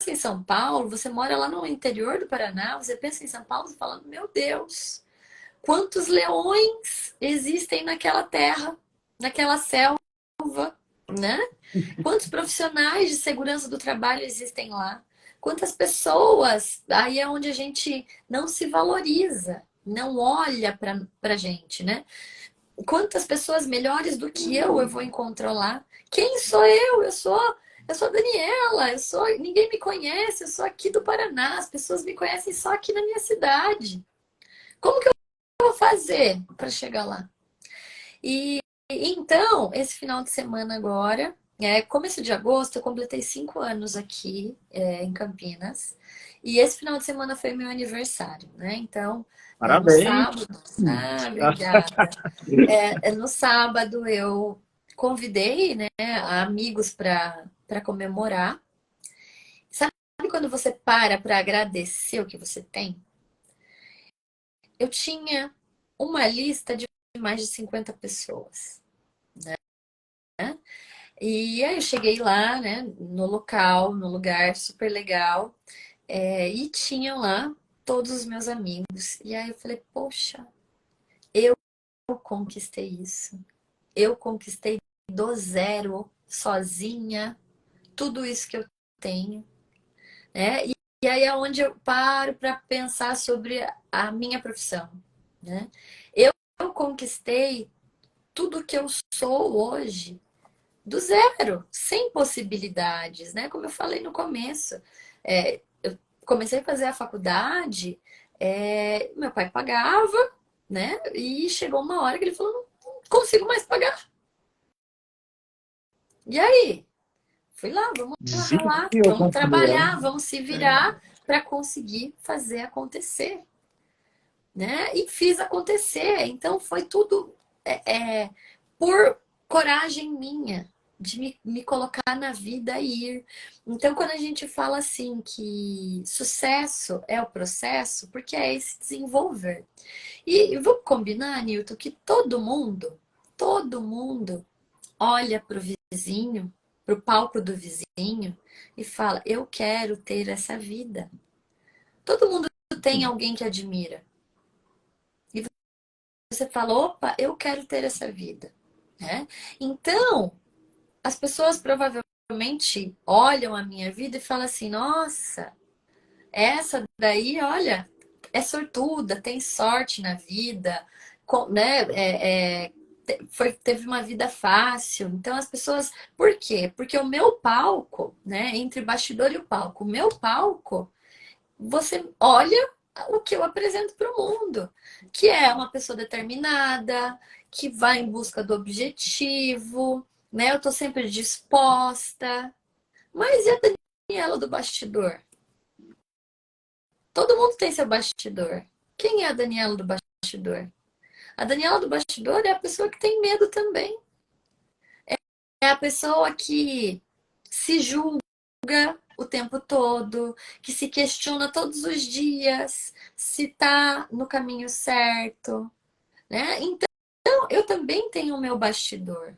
em São Paulo, você mora lá no interior do Paraná, você pensa em São Paulo e fala, meu Deus, quantos leões existem naquela terra, naquela selva, né? Quantos profissionais de segurança do trabalho existem lá? Quantas pessoas? Aí é onde a gente não se valoriza, não olha para a gente, né? Quantas pessoas melhores do que eu vou encontrar lá? Quem sou eu? Eu sou a Daniela, ninguém me conhece, eu sou aqui do Paraná, as pessoas me conhecem só aqui na minha cidade. Como que eu vou fazer para chegar lá? E então, esse final de semana agora, começo de agosto, eu completei 5 anos aqui em Campinas. E esse final de semana foi meu aniversário, né? Então, no Parabéns! sábado, obrigada. No sábado eu convidei, né, amigos para comemorar. Sabe quando você para agradecer o que você tem? Eu tinha uma lista de mais de 50 pessoas. E aí eu cheguei lá, né, no local, no lugar super legal, e tinham lá todos os meus amigos. E aí eu falei, poxa, eu conquistei isso. Eu conquistei do zero, sozinha, tudo isso que eu tenho, né? E aí é onde eu paro para pensar sobre a minha profissão, né? Eu conquistei tudo que eu sou hoje do zero, sem possibilidades, né? Como eu falei no começo, eu comecei a fazer a faculdade, meu pai pagava, né? E chegou uma hora que ele falou, não consigo mais pagar. E aí? Fui lá, vamos lá ralar, Desistiu, vamos continua. trabalhar, vamos se virar para conseguir fazer acontecer, né? E fiz acontecer. Então foi tudo por coragem minha de me colocar na vida e ir. Então, quando a gente fala assim que sucesso é o processo, porque é esse desenvolver. E vamos combinar, Nilton, que todo mundo olha para o vizinho, para o palco do vizinho e fala: eu quero ter essa vida. Todo mundo tem alguém que admira. E você fala: opa, eu quero ter essa vida. Né? Então, as pessoas provavelmente olham a minha vida e falam assim: nossa, essa daí, olha, é sortuda, tem sorte na vida, né? Teve uma vida fácil. Então as pessoas, por quê? Porque o meu palco, né? Entre o bastidor e o palco, o meu palco, você olha o que eu apresento para o mundo, que é uma pessoa determinada, que vai em busca do objetivo, né? Eu estou sempre disposta. Mas e a Daniela do bastidor? Todo mundo tem seu bastidor. Quem é a Daniela do bastidor? A Daniela do bastidor é a pessoa que tem medo também. É a pessoa que se julga o tempo todo, que se questiona todos os dias se está no caminho certo, né? Então, eu também tenho o meu bastidor.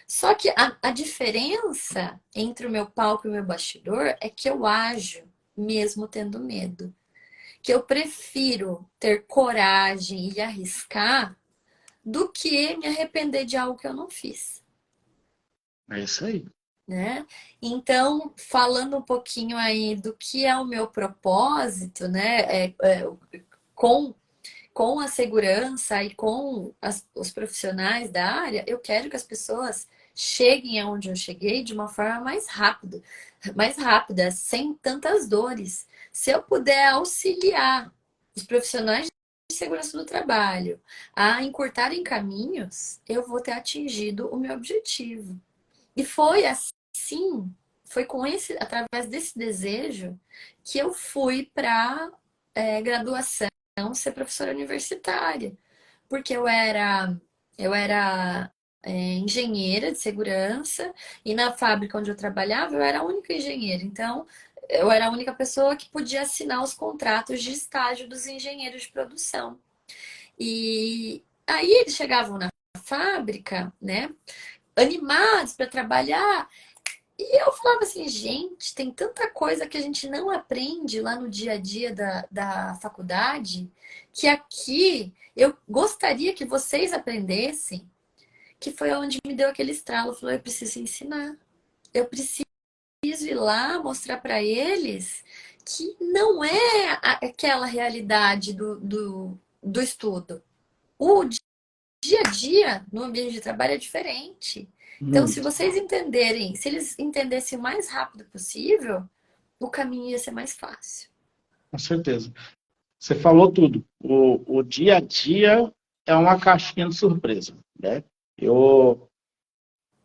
Só que a diferença entre o meu palco e o meu bastidor é que eu ajo mesmo tendo medo. Que eu prefiro ter coragem e arriscar do que me arrepender de algo que eu não fiz. É isso aí. Né? Então, falando um pouquinho aí do que é o meu propósito, né, com, com a segurança e com os profissionais da área, eu quero que as pessoas cheguem aonde eu cheguei de uma forma mais rápida, sem tantas dores. Se eu puder auxiliar os profissionais de segurança do trabalho a encurtarem caminhos, eu vou ter atingido o meu objetivo. E foi assim, foi através desse desejo que eu fui para graduação, ser professora universitária, porque eu era engenheira de segurança e na fábrica onde eu trabalhava eu era a única engenheira, então eu era a única pessoa que podia assinar os contratos de estágio dos engenheiros de produção. E aí eles chegavam na fábrica, né, animados para trabalhar. E eu falava assim, gente, tem tanta coisa que a gente não aprende lá no dia a dia da faculdade, que aqui eu gostaria que vocês aprendessem, que foi onde me deu aquele estralo. Falou, eu preciso ensinar. Eu preciso ir lá mostrar para eles que não é aquela realidade do estudo. O dia a dia no ambiente de trabalho é diferente. Então, se Muito. vocês entenderem, se eles entendessem o mais rápido possível, o caminho ia ser mais fácil. Com certeza. Você falou tudo. O dia a dia é uma caixinha de surpresa, né? Eu,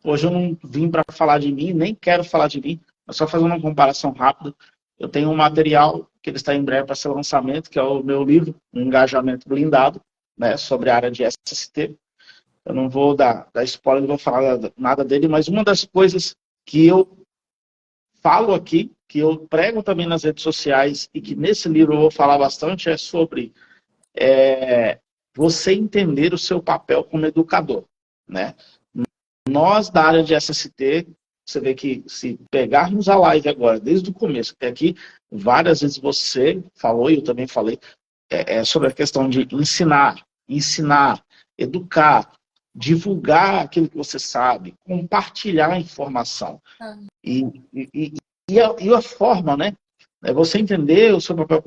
hoje eu não vim para falar de mim, nem quero falar de mim, mas só fazer uma comparação rápida. Eu tenho um material que ele está em breve para ser lançamento, que é o meu livro, Um Engajamento Blindado, né, sobre a área de SST. Eu não vou dar spoiler, não vou falar nada dele, mas uma das coisas que eu falo aqui, que eu prego também nas redes sociais e que nesse livro eu vou falar bastante, é sobre você entender o seu papel como educador, né? Nós, da área de SST, você vê que se pegarmos a live agora, desde o começo até aqui, várias vezes você falou, e eu também falei, sobre a questão de ensinar, educar, divulgar aquilo que você sabe, compartilhar a informação. Ah, E, e, e a forma, né? É você entender o seu papel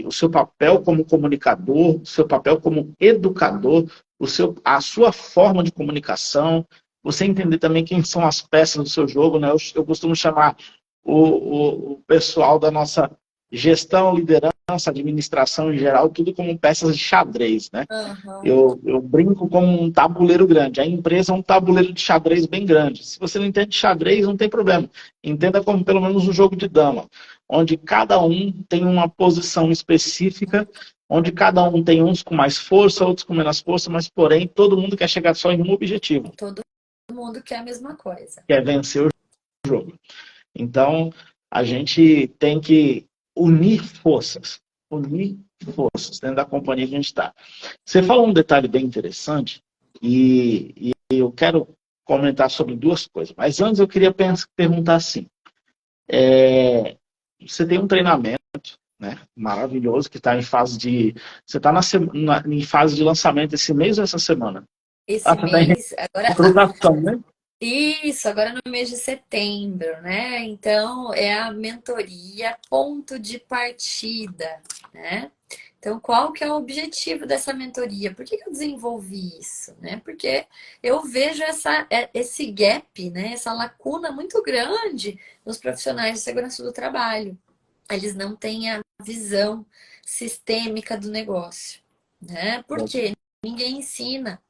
o seu papel como comunicador, o seu papel como educador, a sua forma de comunicação, você entender também quem são as peças do seu jogo, né? Eu costumo chamar o pessoal da nossa gestão, liderança, administração em geral, tudo como peças de xadrez, né? aham. Eu brinco como um tabuleiro grande. A empresa é um tabuleiro de xadrez bem grande. Se você não entende xadrez, não tem problema. Entenda como pelo menos um jogo de dama, onde cada um tem uma posição específica, onde cada um tem uns com mais força, outros com menos força, mas porém todo mundo quer chegar só em um objetivo, Todo mundo quer a mesma coisa. que é vencer o jogo. Então, a gente tem que unir forças, unir forças dentro da companhia que a gente está. Você falou um detalhe bem interessante e eu quero comentar sobre duas coisas. Mas antes eu queria perguntar assim, você tem um treinamento, né, maravilhoso que está em fase de... Você está em fase de lançamento esse mês ou essa semana? Ah, Esse você está em mês, agora, recrutação, né? isso, agora no mês de setembro, né? Então, é a mentoria ponto de partida, né? Então, qual que é o objetivo dessa mentoria? Por que que eu desenvolvi isso, né? Porque eu vejo esse gap, né? Essa lacuna muito grande nos profissionais de segurança do trabalho. Eles não têm a visão sistêmica do negócio, né? Por quê? Ninguém ensina.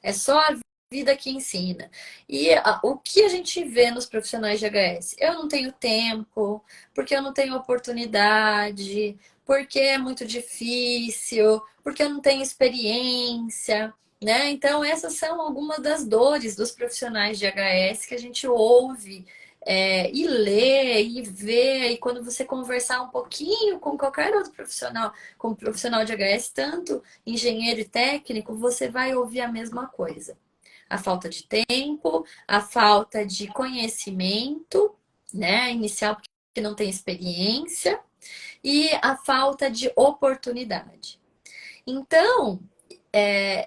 É só a vida que ensina. E o que a gente vê nos profissionais de HS? Eu não tenho tempo, porque eu não tenho oportunidade, porque é muito difícil, porque eu não tenho experiência, né? Então, essas são algumas das dores dos profissionais de HS que a gente ouve. E lê e vê, e quando você conversar um pouquinho com qualquer outro profissional, como profissional de HS, tanto engenheiro e técnico, você vai ouvir a mesma coisa. A falta de tempo, a falta de conhecimento, né, inicial, porque não tem experiência, e a falta de oportunidade. Então,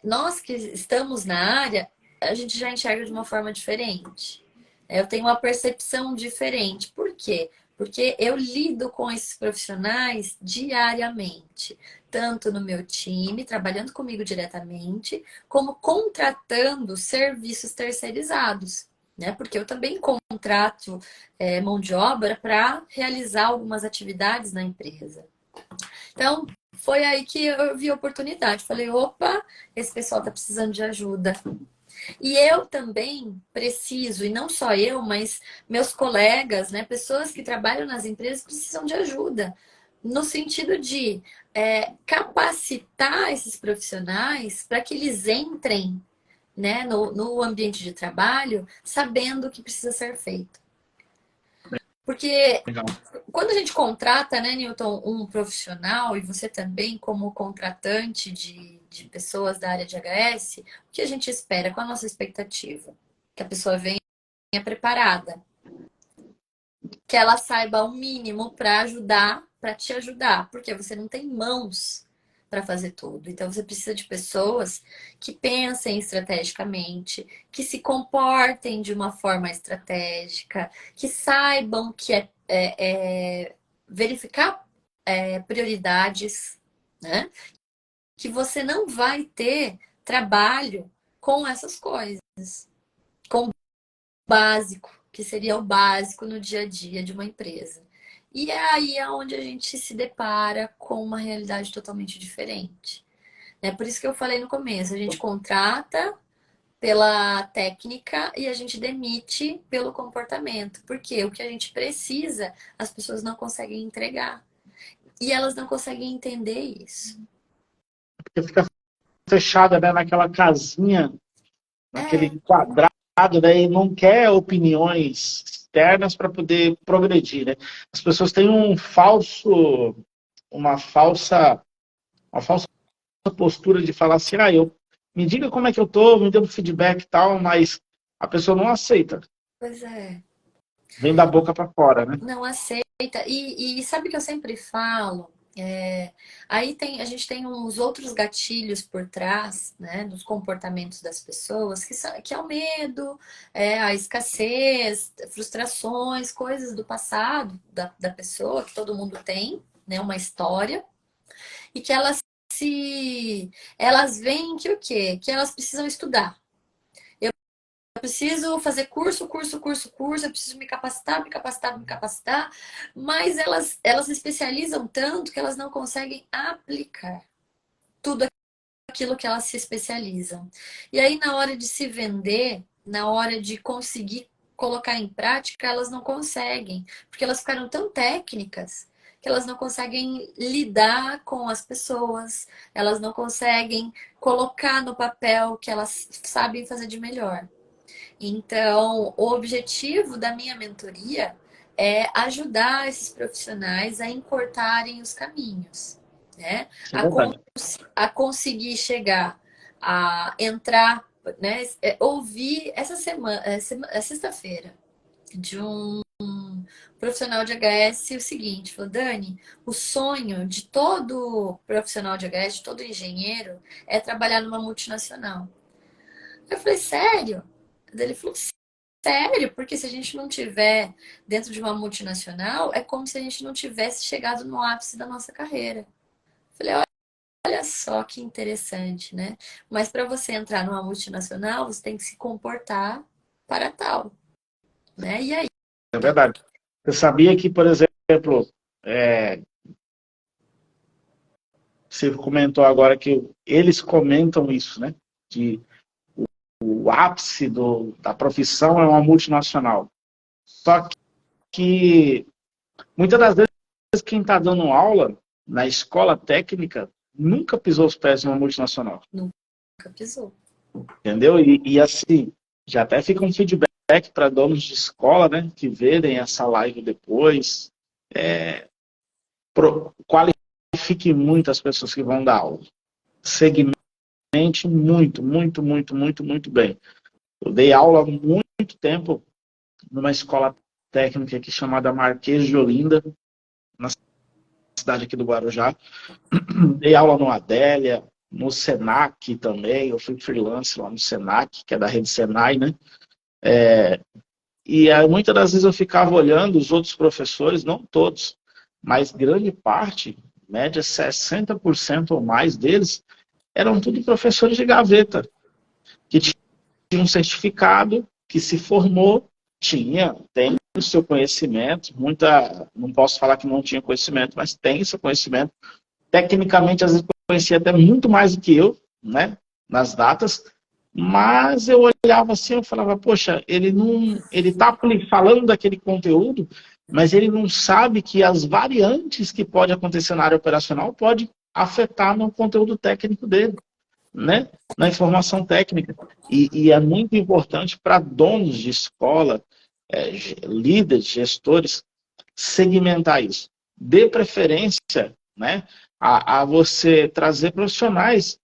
nós que estamos na área, a gente já enxerga de uma forma diferente. Eu tenho uma percepção diferente. Por quê? Porque eu lido com esses profissionais diariamente, tanto no meu time, trabalhando comigo diretamente, como contratando serviços terceirizados, né? Porque eu também contrato mão de obra para realizar algumas atividades na empresa. Então, foi aí que eu vi a oportunidade. Falei, opa, esse pessoal tá precisando de ajuda. E eu também preciso, e não só eu, mas meus colegas, né, pessoas que trabalham nas empresas precisam de ajuda. No sentido de capacitar esses profissionais para que eles entrem, né, no ambiente de trabalho sabendo o que precisa ser feito. Porque Legal. quando a gente contrata, né, Newton, um profissional, e você também como contratante de pessoas da área de HS, o que a gente espera? Qual a nossa expectativa? Que a pessoa venha preparada, que ela saiba o mínimo para ajudar, para te ajudar, porque você não tem mãos para fazer tudo. Então você precisa de pessoas que pensem estrategicamente, que se comportem de uma forma estratégica, que saibam que verificar prioridades, né? Que você não vai ter trabalho com essas coisas, com o básico, que seria o básico no dia a dia de uma empresa. E é aí onde a gente se depara com uma realidade totalmente diferente. É por isso que eu falei no começo, a gente contrata pela técnica e a gente demite pelo comportamento. Porque o que a gente precisa, as pessoas não conseguem entregar. E elas não conseguem entender isso. Porque fica fechada, né, naquela casinha, É, naquele quadrado, né, e não quer opiniões externas para poder progredir, né? As pessoas têm uma falsa, uma falsa postura de falar assim, eu me diga como é que eu tô, me dê um feedback e tal, mas a pessoa não aceita. pois é. Vem da boca para fora, né? Não aceita. E sabe o que eu sempre falo? Aí a gente tem uns outros gatilhos por trás, né, dos comportamentos das pessoas, que é o medo, a escassez, frustrações, coisas do passado da pessoa, que todo mundo tem, né, uma história, e que elas veem que o quê? Que elas precisam estudar. Eu preciso fazer curso, curso, curso, curso, eu preciso me capacitar, me capacitar, me capacitar, mas elas se especializam tanto que elas não conseguem aplicar tudo aquilo que elas se especializam. E aí, na hora de se vender, na hora de conseguir colocar em prática, elas não conseguem, porque elas ficaram tão técnicas que elas não conseguem lidar com as pessoas, elas não conseguem colocar no papel o que elas sabem fazer de melhor. Então, o objetivo da minha mentoria é ajudar esses profissionais a encurtarem os caminhos, né? Isso é verdade. A conseguir chegar, a entrar, né? Ouvir essa semana, sexta-feira, de um profissional de HS o seguinte, falou, Dani, o sonho de todo profissional de HS, de todo engenheiro, é trabalhar numa multinacional. Eu falei, sério? Ele falou, sério, porque se a gente não tiver dentro de uma multinacional, é como se a gente não tivesse chegado no ápice da nossa carreira. Falei, olha só que interessante, né? Mas para você entrar numa multinacional, você tem que se comportar para tal, né? E aí? É verdade. Você sabia que, por exemplo, é, você comentou agora que eles comentam isso, né? Que o ápice da profissão é uma multinacional. Só que muitas das vezes quem está dando aula na escola técnica nunca pisou os pés em uma multinacional. Nunca pisou. Entendeu? E assim, já até fica um feedback para donos de escola, né? Que verem essa live depois. Qualifique muito as pessoas que vão dar aula. Segmente muito, muito, muito, muito, muito bem. Eu dei aula há muito tempo numa escola técnica aqui chamada Marquês de Olinda, na cidade aqui do Guarujá. Dei aula no Adélia, no Senac também. Eu fui freelance lá no Senac, que é da rede Senai, né? E muitas das vezes eu ficava olhando os outros professores, não todos, mas grande parte, média 60% ou mais deles, eram tudo professores de gaveta, que tinham um certificado, que se formou, tem o seu conhecimento, não posso falar que não tinha conhecimento, mas tem seu conhecimento. Tecnicamente, às vezes, conhecia até muito mais do que eu, né, nas datas, mas eu olhava assim, eu falava, poxa, ele está falando daquele conteúdo, mas ele não sabe que as variantes que pode acontecer na área operacional pode afetar no conteúdo técnico dele, né? Na informação técnica. E é muito importante para donos de escola, líderes, gestores, segmentar isso. Dê preferência, né, a você trazer profissionais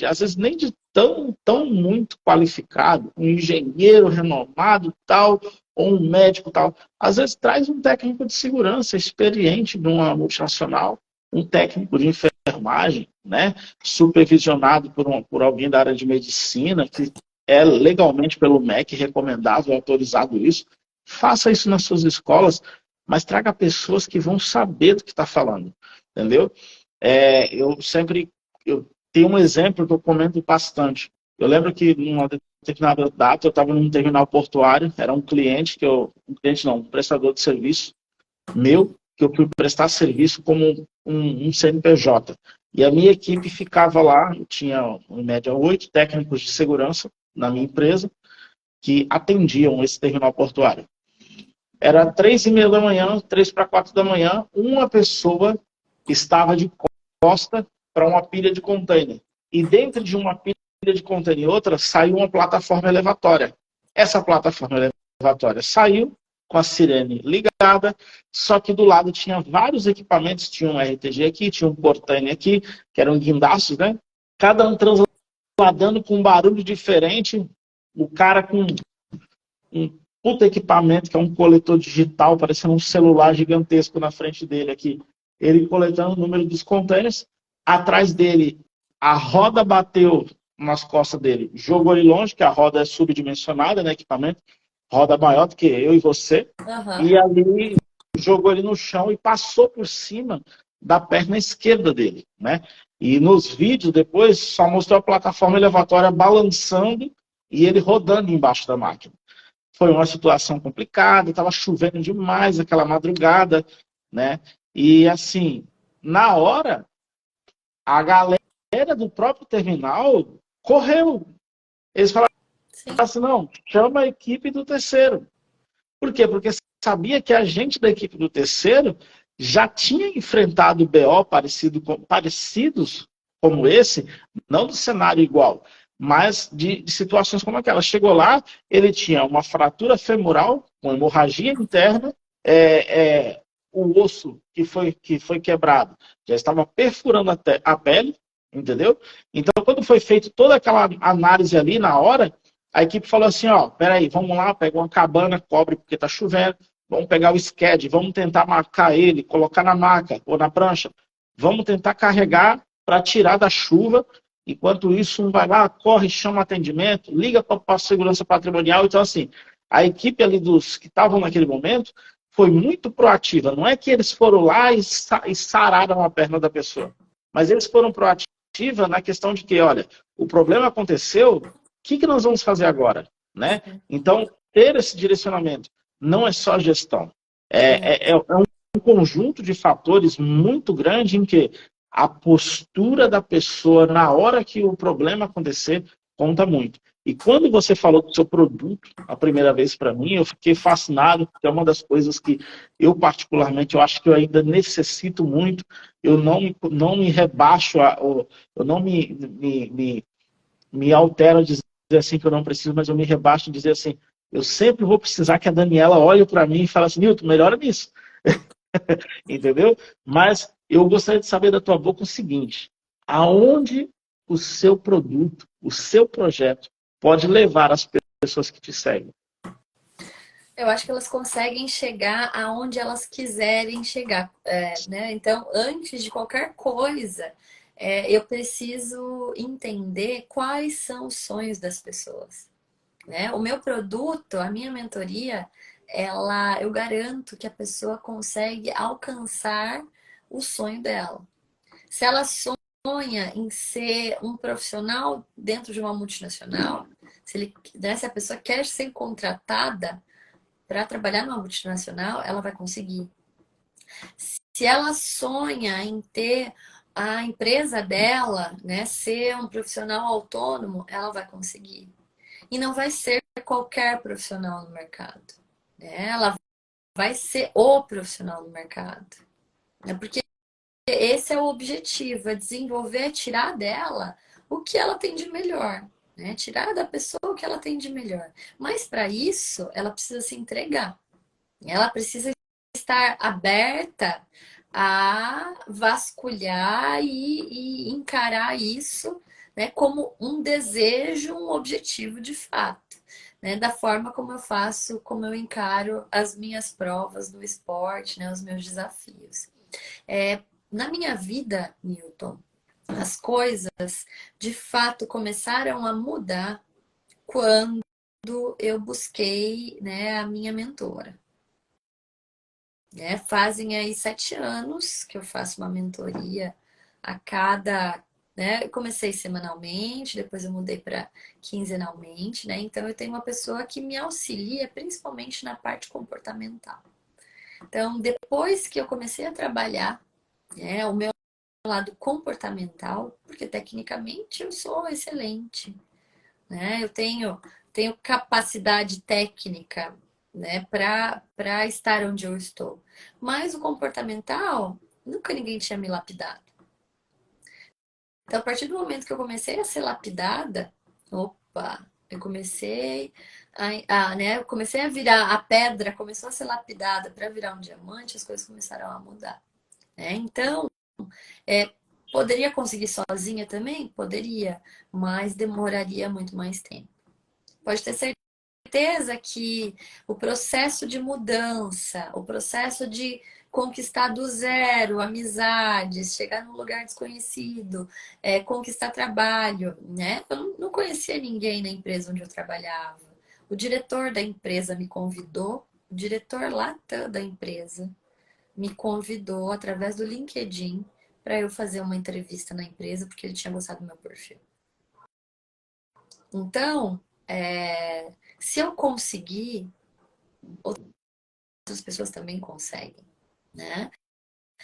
às vezes nem de tão muito qualificado, um engenheiro renomado tal, ou um médico tal. Às vezes traz um técnico de segurança experiente de uma multinacional, um técnico de enfermagem, né, supervisionado por alguém da área de medicina, que é legalmente pelo MEC recomendável, autorizado isso. Faça isso nas suas escolas, mas traga pessoas que vão saber do que está falando, entendeu? Eu tenho um exemplo que eu comento bastante. Eu lembro que numa determinada data eu estava num terminal portuário, era um cliente um prestador de serviço meu, que eu fui prestar serviço como um CNPJ. E a minha equipe ficava lá, eu tinha em média 8 técnicos de segurança na minha empresa que atendiam esse terminal portuário. Era 3:30 da manhã, 3 para 4 da manhã, uma pessoa estava de costa para uma pilha de container. E dentro de uma pilha de container e outra, saiu uma plataforma elevatória. Essa plataforma elevatória saiu com a sirene ligada, só que do lado tinha vários equipamentos, tinha um RTG aqui, tinha um portainer aqui, que eram guindaços, né? Cada um transladando com um barulho diferente, o cara com um puta equipamento, que é um coletor digital, parecendo um celular gigantesco na frente dele aqui. Ele coletando o número dos containers. Atrás dele, a roda bateu nas costas dele, jogou ele longe, que a roda é subdimensionada, né, equipamento, roda maior do que eu e você, e ali jogou ele no chão e passou por cima da perna esquerda dele, né? E nos vídeos depois só mostrou a plataforma elevatória balançando e ele rodando embaixo da máquina. Foi uma situação complicada, estava chovendo demais aquela madrugada, né? E assim, na hora, a galera do próprio terminal correu. Eles falaram assim, não, chama a equipe do terceiro. Por quê? Porque sabia que a gente da equipe do terceiro já tinha enfrentado BO parecidos como esse, não do cenário igual, mas de situações como aquela. Chegou lá, ele tinha uma fratura femoral, uma hemorragia interna, o osso que foi quebrado já estava perfurando a pele, entendeu? Então, quando foi feita toda aquela análise ali na hora, a equipe falou assim, ó, peraí, vamos lá, pega uma cabana, cobre porque tá chovendo, vamos pegar o SCAD, vamos tentar marcar ele, colocar na maca ou na prancha, vamos tentar carregar para tirar da chuva. Enquanto isso, um vai lá, corre, chama atendimento, liga para a segurança patrimonial. Então, assim, a equipe ali dos que estavam naquele momento foi muito proativa. Não é que eles foram lá e sararam a perna da pessoa, mas eles foram proativos na questão de que, olha, o problema aconteceu, o que nós vamos fazer agora? Né? Então, ter esse direcionamento não é só gestão. É um conjunto de fatores muito grande em que a postura da pessoa na hora que o problema acontecer conta muito. E quando você falou do seu produto a primeira vez para mim, eu fiquei fascinado, porque é uma das coisas que eu particularmente, eu acho que eu ainda necessito muito. Eu não me rebaixo, eu não me altero a dizer assim que eu não preciso, mas eu me rebaixo a dizer assim, eu sempre vou precisar que a Daniela olhe para mim e fale assim, Nilton, melhora nisso. Entendeu? Mas eu gostaria de saber da tua boca o seguinte, aonde o seu produto, o seu projeto pode levar as pessoas que te seguem? Eu acho que elas conseguem chegar aonde elas quiserem chegar, né? Então, antes de qualquer coisa, eu preciso entender quais são os sonhos das pessoas, né? O meu produto, a minha mentoria, eu garanto que a pessoa consegue alcançar o sonho dela. Se ela sonha em ser um profissional dentro de uma multinacional, se a pessoa quer ser contratada para trabalhar numa multinacional, ela vai conseguir. Se ela sonha em ter a empresa dela, né, ser um profissional autônomo, ela vai conseguir. E não vai ser qualquer profissional no mercado, né? Ela vai ser o profissional no mercado, né? Porque esse é o objetivo, é desenvolver, tirar dela o que ela tem de melhor, né? Tirar da pessoa o que ela tem de melhor. Mas para isso, ela precisa se entregar. Ela precisa estar aberta a vasculhar e encarar isso, né, como um desejo, um objetivo de fato. Né, da forma como eu faço, como eu encaro as minhas provas do esporte, né, os meus desafios. Na minha vida, Newton, as coisas de fato começaram a mudar quando eu busquei, né, a minha mentora. Fazem aí 7 anos que eu faço uma mentoria a cada, né? Eu comecei semanalmente, depois eu mudei para quinzenalmente, né? Então eu tenho uma pessoa que me auxilia principalmente na parte comportamental. Então, depois que eu comecei a trabalhar, o meu lado comportamental, porque tecnicamente eu sou excelente, né? Eu tenho capacidade técnica, né, para estar onde eu estou. Mas o comportamental, nunca ninguém tinha me lapidado. Então, a partir do momento que eu comecei a ser lapidada, opa, eu comecei né, eu comecei a virar a pedra, começou a ser lapidada para virar um diamante, as coisas começaram a mudar, né? Então, é, poderia conseguir sozinha também? Poderia, mas demoraria muito mais tempo. Pode ter certeza que o processo de mudança, o processo de conquistar do zero amizades, chegar num lugar desconhecido, conquistar trabalho, né? Eu não conhecia ninguém na empresa onde eu trabalhava. O diretor da empresa me convidou, o diretor lá da empresa me convidou através do LinkedIn para eu fazer uma entrevista na empresa, porque ele tinha gostado do meu perfil. Então, se eu conseguir, outras pessoas também conseguem, né?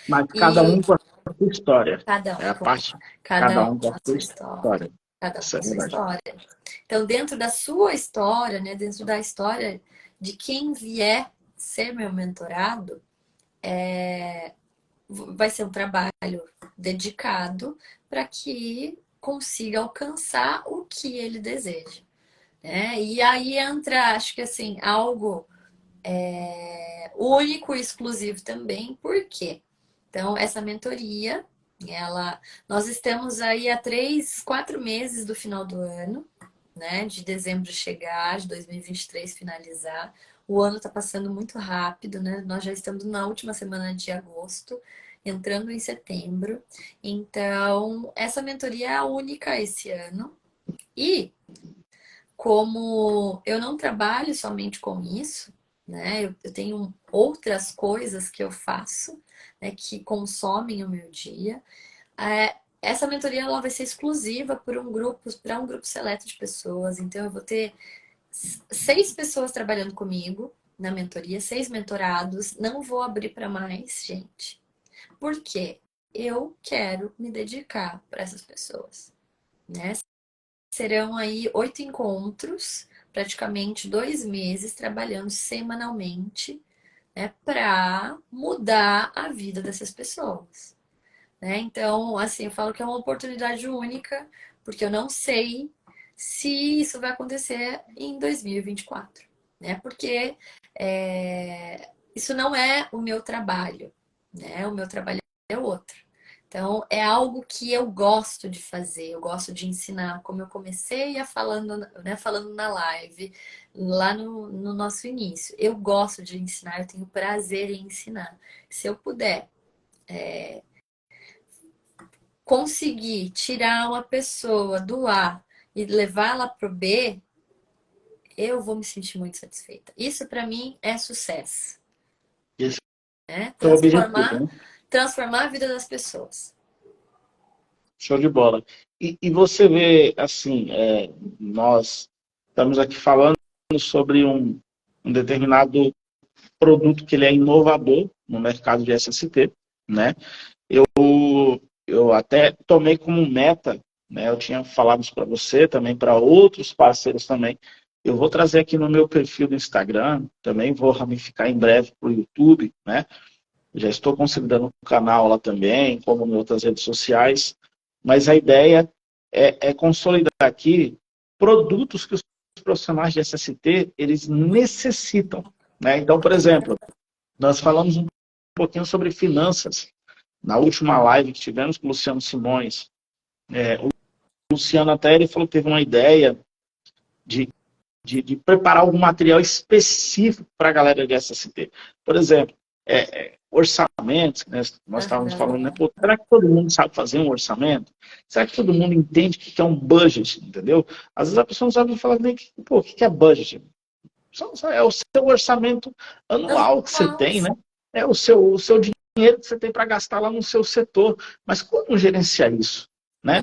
Mas cada E um com a sua história. cada É a um, parte, cada cada um um com com a a sua sua história, história. cada um Isso com é a sua verdade. história. Então, dentro da sua história, né, dentro da história de quem vier ser meu mentorado, vai ser um trabalho dedicado para que consiga alcançar o que ele deseja, né? E aí entra, acho que assim, algo único e exclusivo também. Por quê? Então, essa mentoria, nós estamos aí há 3, 4 meses do final do ano, né? De dezembro chegar, de 2023 finalizar. O ano está passando muito rápido, né? Nós já estamos na última semana de agosto, entrando em setembro. Então, essa mentoria é a única esse ano. E como eu não trabalho somente com isso, né? Eu tenho outras coisas que eu faço, né, que consomem o meu dia. Essa mentoria ela vai ser exclusiva para um grupo seleto de pessoas. Então eu vou ter 6 pessoas trabalhando comigo na mentoria, 6 mentorados. Não vou abrir para mais, gente. Por quê? Eu quero me dedicar para essas pessoas, né? Serão aí 8 encontros, praticamente 2 meses, trabalhando semanalmente, né, para mudar a vida dessas pessoas, né? Então, assim, eu falo que é uma oportunidade única, porque eu não sei se isso vai acontecer em 2024, né? Porque isso não é o meu trabalho, né? O meu trabalho é outro. Então, é algo que eu gosto de fazer, eu gosto de ensinar, como eu comecei a falando, né, falando na live, lá no nosso início. Eu gosto de ensinar, eu tenho prazer em ensinar. Se eu puder conseguir tirar uma pessoa do A e levá-la para o B, eu vou me sentir muito satisfeita. Isso para mim é sucesso, Esse né? é o objetivo, né? Transformar a vida das pessoas. Show de bola. E você vê, assim, nós estamos aqui falando sobre um determinado produto que ele é inovador no mercado de SST, né? Eu até tomei como meta, né? Eu tinha falado isso para você, também para outros parceiros também. Eu vou trazer aqui no meu perfil do Instagram, também vou ramificar em breve para o YouTube, né? Já estou consolidando um canal lá também, como em outras redes sociais. Mas a ideia é consolidar aqui produtos que os profissionais de SST eles necessitam, né? Então, por exemplo, nós falamos um pouquinho sobre finanças na última live que tivemos com o Luciano Simões. O Luciano até ele falou que teve uma ideia de, de preparar algum material específico para a galera de SST. Por exemplo, orçamentos, né? Nós estávamos falando, né? Pô, será que todo mundo sabe fazer um orçamento? Será que todo mundo entende o que é um budget, entendeu? Às vezes a pessoa não sabe falar nem o que é budget. É o seu orçamento anual que você tem, né? É o seu dinheiro que você tem para gastar lá no seu setor. Mas como gerenciar isso, né?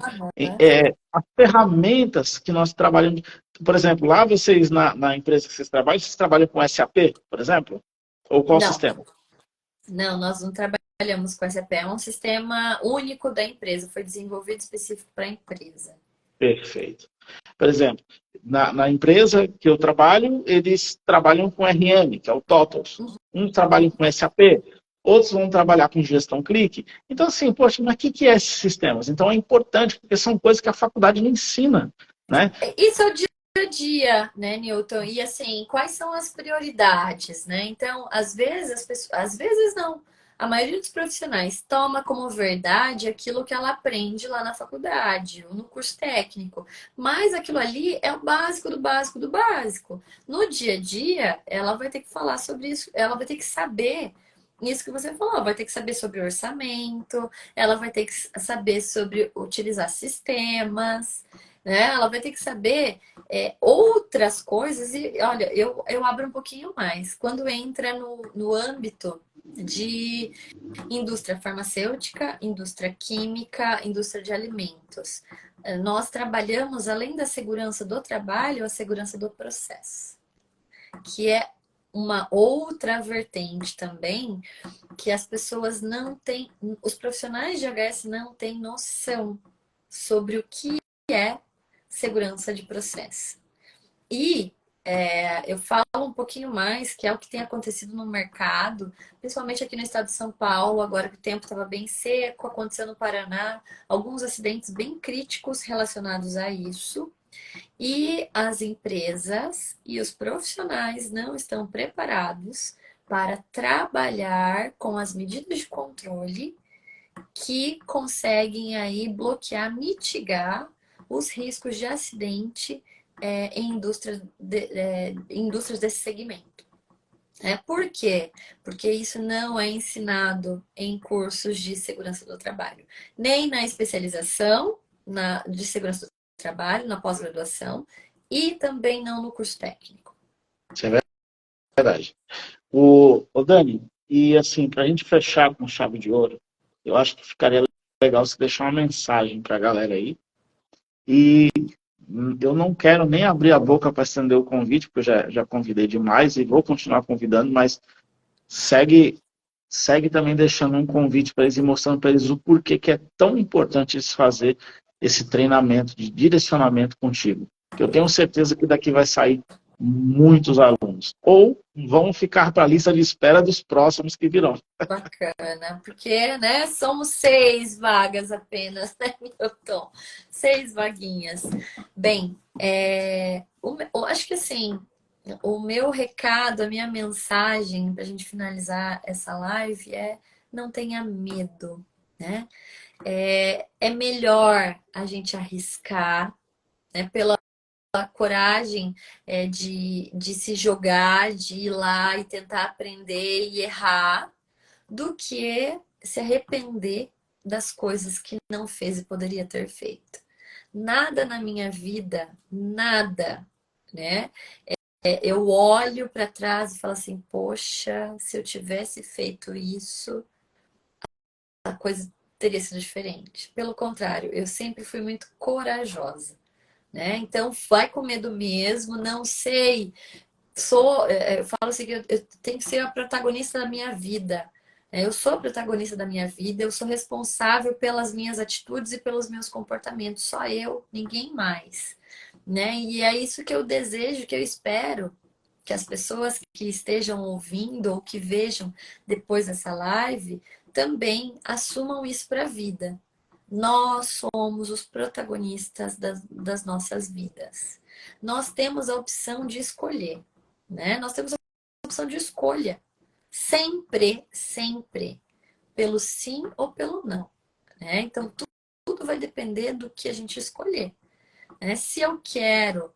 As ferramentas que nós trabalhamos, por exemplo, lá vocês, na empresa que vocês trabalham com SAP, por exemplo? Ou qual Não, sistema? não, nós não trabalhamos trabalhamos com SAP, é um sistema único da empresa, foi desenvolvido específico para a empresa. Perfeito. Por exemplo, na empresa que eu trabalho, eles trabalham com RM, que é o Totals. Um trabalha com SAP, outros vão trabalhar com gestão clique. Então, assim, poxa, mas o que é esses sistemas? Então, é importante, porque são coisas que a faculdade não ensina, né? Isso é o dia a dia, né, Newton? E assim, quais são as prioridades, né? Então, às vezes as pessoas, às vezes não. A maioria dos profissionais toma como verdade aquilo que ela aprende lá na faculdade ou no curso técnico. Mas aquilo ali é o básico do básico do básico. No dia a dia, ela vai ter que falar sobre isso, ela vai ter que saber isso que você falou, vai ter que saber sobre orçamento, ela vai ter que saber sobre utilizar sistemas, né? Ela vai ter que saber outras coisas. E olha, eu abro um pouquinho mais. Quando entra no âmbito de indústria farmacêutica, indústria química, indústria de alimentos, nós trabalhamos, além da segurança do trabalho, a segurança do processo, que é uma outra vertente também, que as pessoas não têm, os profissionais de HS não têm noção sobre o que é segurança de processo. E eu falo um pouquinho mais, que é o que tem acontecido no mercado, principalmente aqui no estado de São Paulo, agora que o tempo estava bem seco, aconteceu no Paraná, alguns acidentes bem críticos relacionados a isso. E as empresas e os profissionais não estão preparados para trabalhar com as medidas de controle que conseguem aí bloquear, mitigar os riscos de acidente em indústrias desse segmento. Por quê? Porque isso não é ensinado em cursos de segurança do trabalho, nem na especialização de segurança do trabalho, na pós-graduação, e também não no curso técnico. Isso é verdade. O Dani, e assim, para a gente fechar com chave de ouro, eu acho que ficaria legal você deixar uma mensagem para a galera aí. E eu não quero nem abrir a boca para estender o convite, porque eu já convidei demais e vou continuar convidando, mas segue também deixando um convite para eles e mostrando para eles o porquê que é tão importante eles fazer esse treinamento de direcionamento contigo. Que eu tenho certeza que daqui vai sair muitos alunos. Ou vão ficar para a lista de espera dos próximos que virão. Bacana, porque, né, somos 6 vagas apenas, né, Milton? 6 vaguinhas. Bem, eu acho que assim, o meu recado, a minha mensagem para a gente finalizar essa live é: não tenha medo, né? É melhor a gente arriscar, né, pela coragem de se jogar, de ir lá e tentar aprender e errar, do que se arrepender das coisas que não fez e poderia ter feito. Nada na minha vida, nada, né? Eu olho para trás e falo assim: poxa, se eu tivesse feito isso, a coisa teria sido diferente. Pelo contrário, eu sempre fui muito corajosa, né? Então, vai com medo mesmo, não sei. Eu falo assim, que eu tenho que ser a protagonista da minha vida. Eu sou a protagonista da minha vida, eu sou responsável pelas minhas atitudes e pelos meus comportamentos, só eu, ninguém mais, né? E é isso que eu desejo, que eu espero que as pessoas que estejam ouvindo ou que vejam depois dessa live também assumam isso para a vida. Nós somos os protagonistas das nossas vidas. Nós temos a opção de escolher, né? Nós temos a opção de escolha. Sempre, sempre. Pelo sim ou pelo não, né? Então, tudo vai depender do que a gente escolher, né? Se eu quero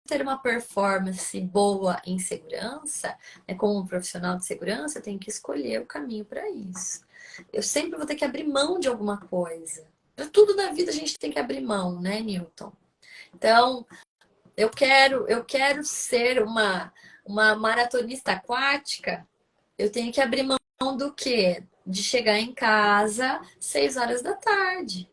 ter uma performance boa em segurança, como um profissional de segurança, eu tenho que escolher o caminho para isso. Eu sempre vou ter que abrir mão de alguma coisa. Para tudo na vida a gente tem que abrir mão, né, Newton? Então, eu quero ser uma maratonista aquática, eu tenho que abrir mão do quê? De chegar em casa 6 horas da tarde.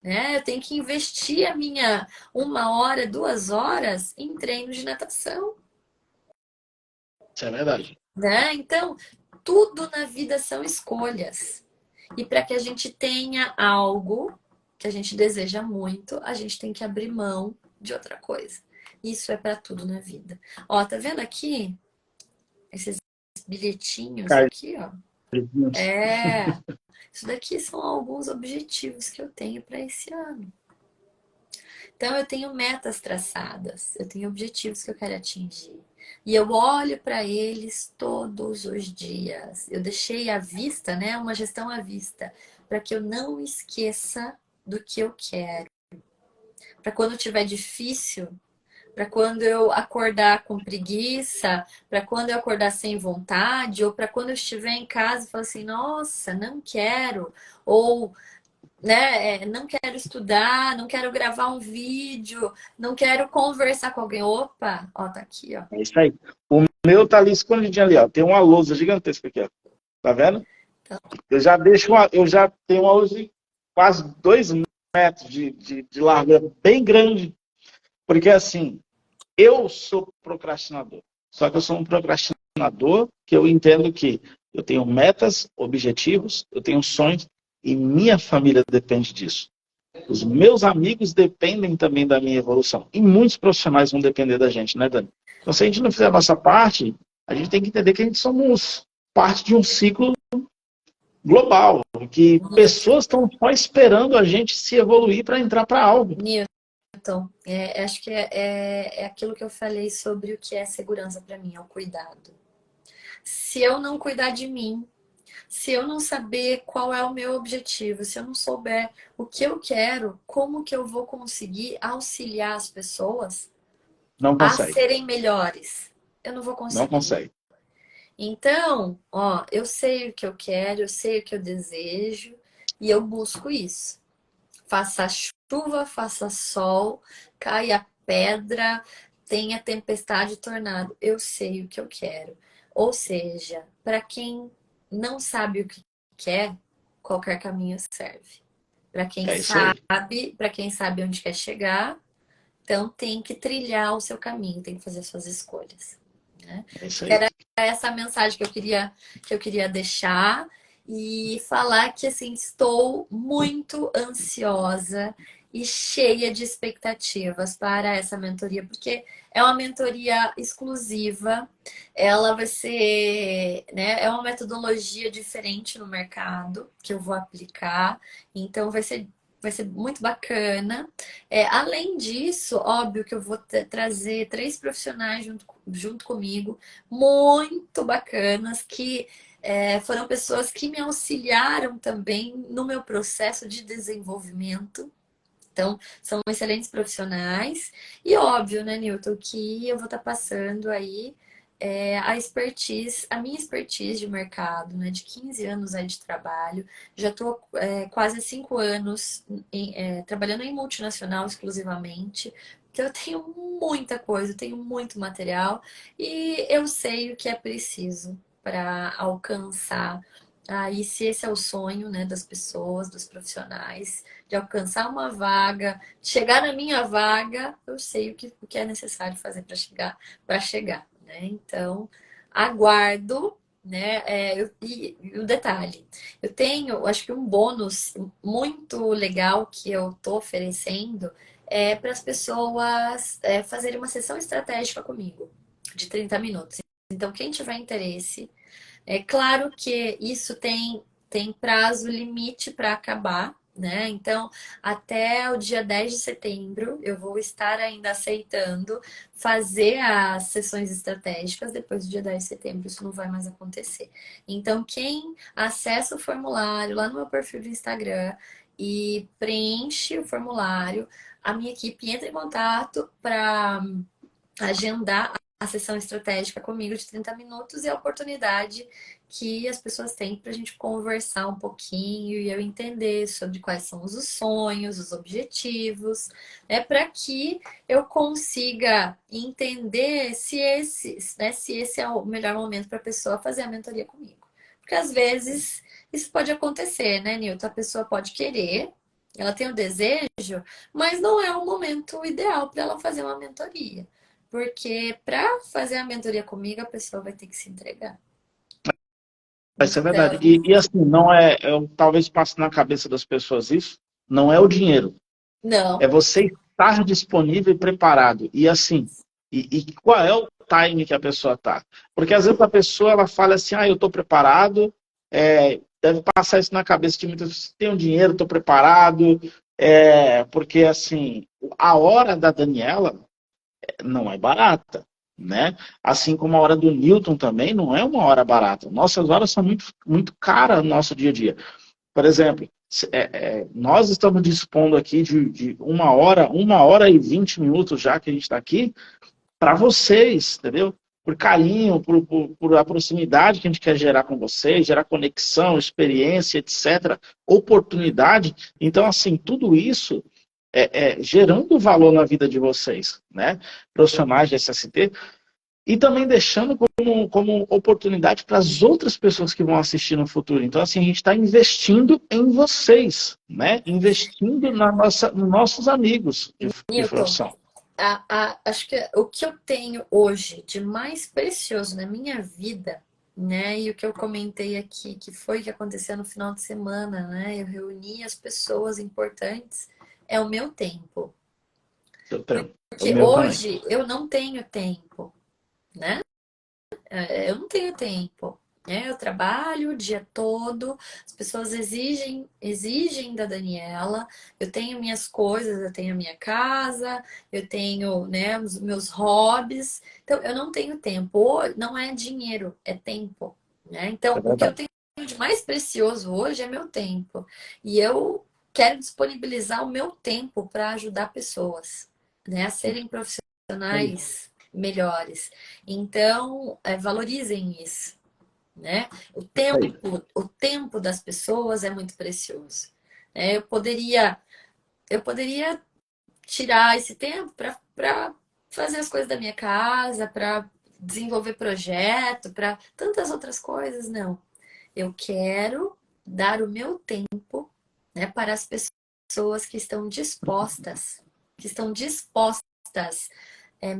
Né? Eu tenho que investir a minha 1 hora, 2 horas em treino de natação. Isso é verdade. Né? Então, tudo na vida são escolhas. E para que a gente tenha algo que a gente deseja muito, a gente tem que abrir mão de outra coisa. Isso é para tudo na vida. Ó, tá vendo aqui? Esses bilhetinhos aqui, ó. Cardinhos. É, isso daqui são alguns objetivos que eu tenho para esse ano. Então, eu tenho metas traçadas, eu tenho objetivos que eu quero atingir. E eu olho para eles todos os dias. Eu deixei à vista, né, uma gestão à vista, para que eu não esqueça do que eu quero. Para quando tiver difícil, para quando eu acordar com preguiça, para quando eu acordar sem vontade, ou para quando eu estiver em casa e falar assim, nossa, não quero, ou né, não quero estudar, não quero gravar um vídeo, não quero conversar com alguém. Opa, ó, tá aqui, ó. É isso aí. O meu tá ali escondidinho ali, ó. Tem uma lousa gigantesca aqui, ó. Tá vendo? Então, Eu já tenho uma lousa de quase 2 metros de largura, bem grande. Porque assim, eu sou procrastinador. Só que eu sou um procrastinador que eu entendo que eu tenho metas, objetivos, eu tenho sonhos e minha família depende disso. Os meus amigos dependem também da minha evolução. E muitos profissionais vão depender da gente, né, Dani? Então, se a gente não fizer a nossa parte, a gente tem que entender que a gente somos parte de um ciclo global, que pessoas estão só esperando a gente se evoluir para entrar para algo. Newton, acho que é aquilo que eu falei sobre o que é segurança para mim, é o cuidado. Se eu não cuidar de mim, se eu não saber qual é o meu objetivo, se eu não souber o que eu quero, como que eu vou conseguir auxiliar as pessoas Não a consegue. serem melhores? Eu não vou Não conseguir. consegue. Então, ó, eu sei o que eu quero, eu sei o que eu desejo e eu busco isso. Faça chuva, faça sol, caia pedra, tenha tempestade, tornado. Eu sei o que eu quero. Ou seja, para quem não sabe o que quer, qualquer caminho serve. É isso aí. Para quem sabe onde quer chegar, então tem que trilhar o seu caminho, tem que fazer suas escolhas, né? É isso Acho que aí. era essa mensagem que eu queria deixar e falar que assim estou muito ansiosa e cheia de expectativas para essa mentoria, porque é uma mentoria exclusiva, ela vai ser, né, é uma metodologia diferente no mercado que eu vou aplicar, então vai ser muito bacana. Além disso, óbvio que eu vou trazer 3 profissionais junto comigo, muito bacanas, que foram pessoas que me auxiliaram também no meu processo de desenvolvimento. Então, são excelentes profissionais. E óbvio, né, Newton, que eu vou estar passando aí a minha expertise de mercado, né, de 15 anos aí de trabalho. Já estou quase 5 anos trabalhando em multinacional exclusivamente. Então, eu tenho muita coisa, eu tenho muito material e eu sei o que é preciso para alcançar. Aí, se esse é o sonho, né, das pessoas, dos profissionais, de alcançar uma vaga, chegar na minha vaga, eu sei o que é necessário fazer para chegar, né? Então, aguardo, né? E o detalhe, eu tenho, acho que um bônus muito legal que eu estou oferecendo para as pessoas fazerem uma sessão estratégica comigo, de 30 minutos. Então, quem tiver interesse, é claro que isso tem prazo limite para acabar, né? Então, até o dia 10 de setembro, eu vou estar ainda aceitando fazer as sessões estratégicas. Depois do dia 10 de setembro, isso não vai mais acontecer. Então, quem acessa o formulário lá no meu perfil do Instagram e preenche o formulário, a minha equipe entra em contato para agendar a sessão estratégica comigo de 30 minutos e a oportunidade que as pessoas têm para a gente conversar um pouquinho e eu entender sobre quais são os sonhos, os objetivos, para que eu consiga entender se esse é o melhor momento para a pessoa fazer a mentoria comigo. Porque às vezes isso pode acontecer, né, Nilton? A pessoa pode querer, ela tem o desejo, mas não é o momento ideal para ela fazer uma mentoria. Porque para fazer a mentoria comigo, a pessoa vai ter que se entregar. Isso é verdade. Então, E assim, não talvez passe na cabeça das pessoas isso, não é o dinheiro, é não. você estar disponível e preparado. E assim, e qual é o time que a pessoa está? Porque às vezes a pessoa ela fala assim, eu estou preparado, deve passar isso na cabeça de muitas pessoas, tenho dinheiro, estou preparado, porque assim, a hora da Daniela não é barata, né? Assim como a hora do Newton também não é uma hora barata. Nossas horas são muito, muito caras no nosso dia a dia. Por exemplo, nós estamos dispondo aqui de uma hora e 20 minutos já que a gente está aqui, para vocês, entendeu? Por carinho, por a proximidade que a gente quer gerar com vocês, gerar conexão, experiência, etc., oportunidade. Então, assim, tudo isso gerando valor na vida de vocês, né? Profissionais de SST, e também deixando como oportunidade para as outras pessoas que vão assistir no futuro. Então, assim, a gente está investindo em vocês, né? Investindo nos nossos amigos de Newton, profissão. acho que o que eu tenho hoje de mais precioso na minha vida, né? E o que eu comentei aqui, que foi que aconteceu no final de semana, né? Eu reuni as pessoas importantes, é o meu tempo. Eu tenho. O Porque meu também. hoje eu não tenho tempo, né? Eu não tenho tempo. Né? Eu trabalho o dia todo, as pessoas exigem da Daniela, eu tenho minhas coisas, eu tenho a minha casa, eu tenho, né, os meus hobbies, então eu não tenho tempo. Não é dinheiro, é tempo. Né? É Então, o que eu verdade. tenho de mais precioso hoje é meu tempo. E eu quero disponibilizar o meu tempo para ajudar pessoas, né, a serem profissionais melhores. Então, valorizem isso, né? Isso aí. O tempo das pessoas é muito precioso. Né? Eu poderia tirar esse tempo para fazer as coisas da minha casa, para desenvolver projeto, para tantas outras coisas, não. Eu quero dar o meu tempo, né, para as pessoas que estão dispostas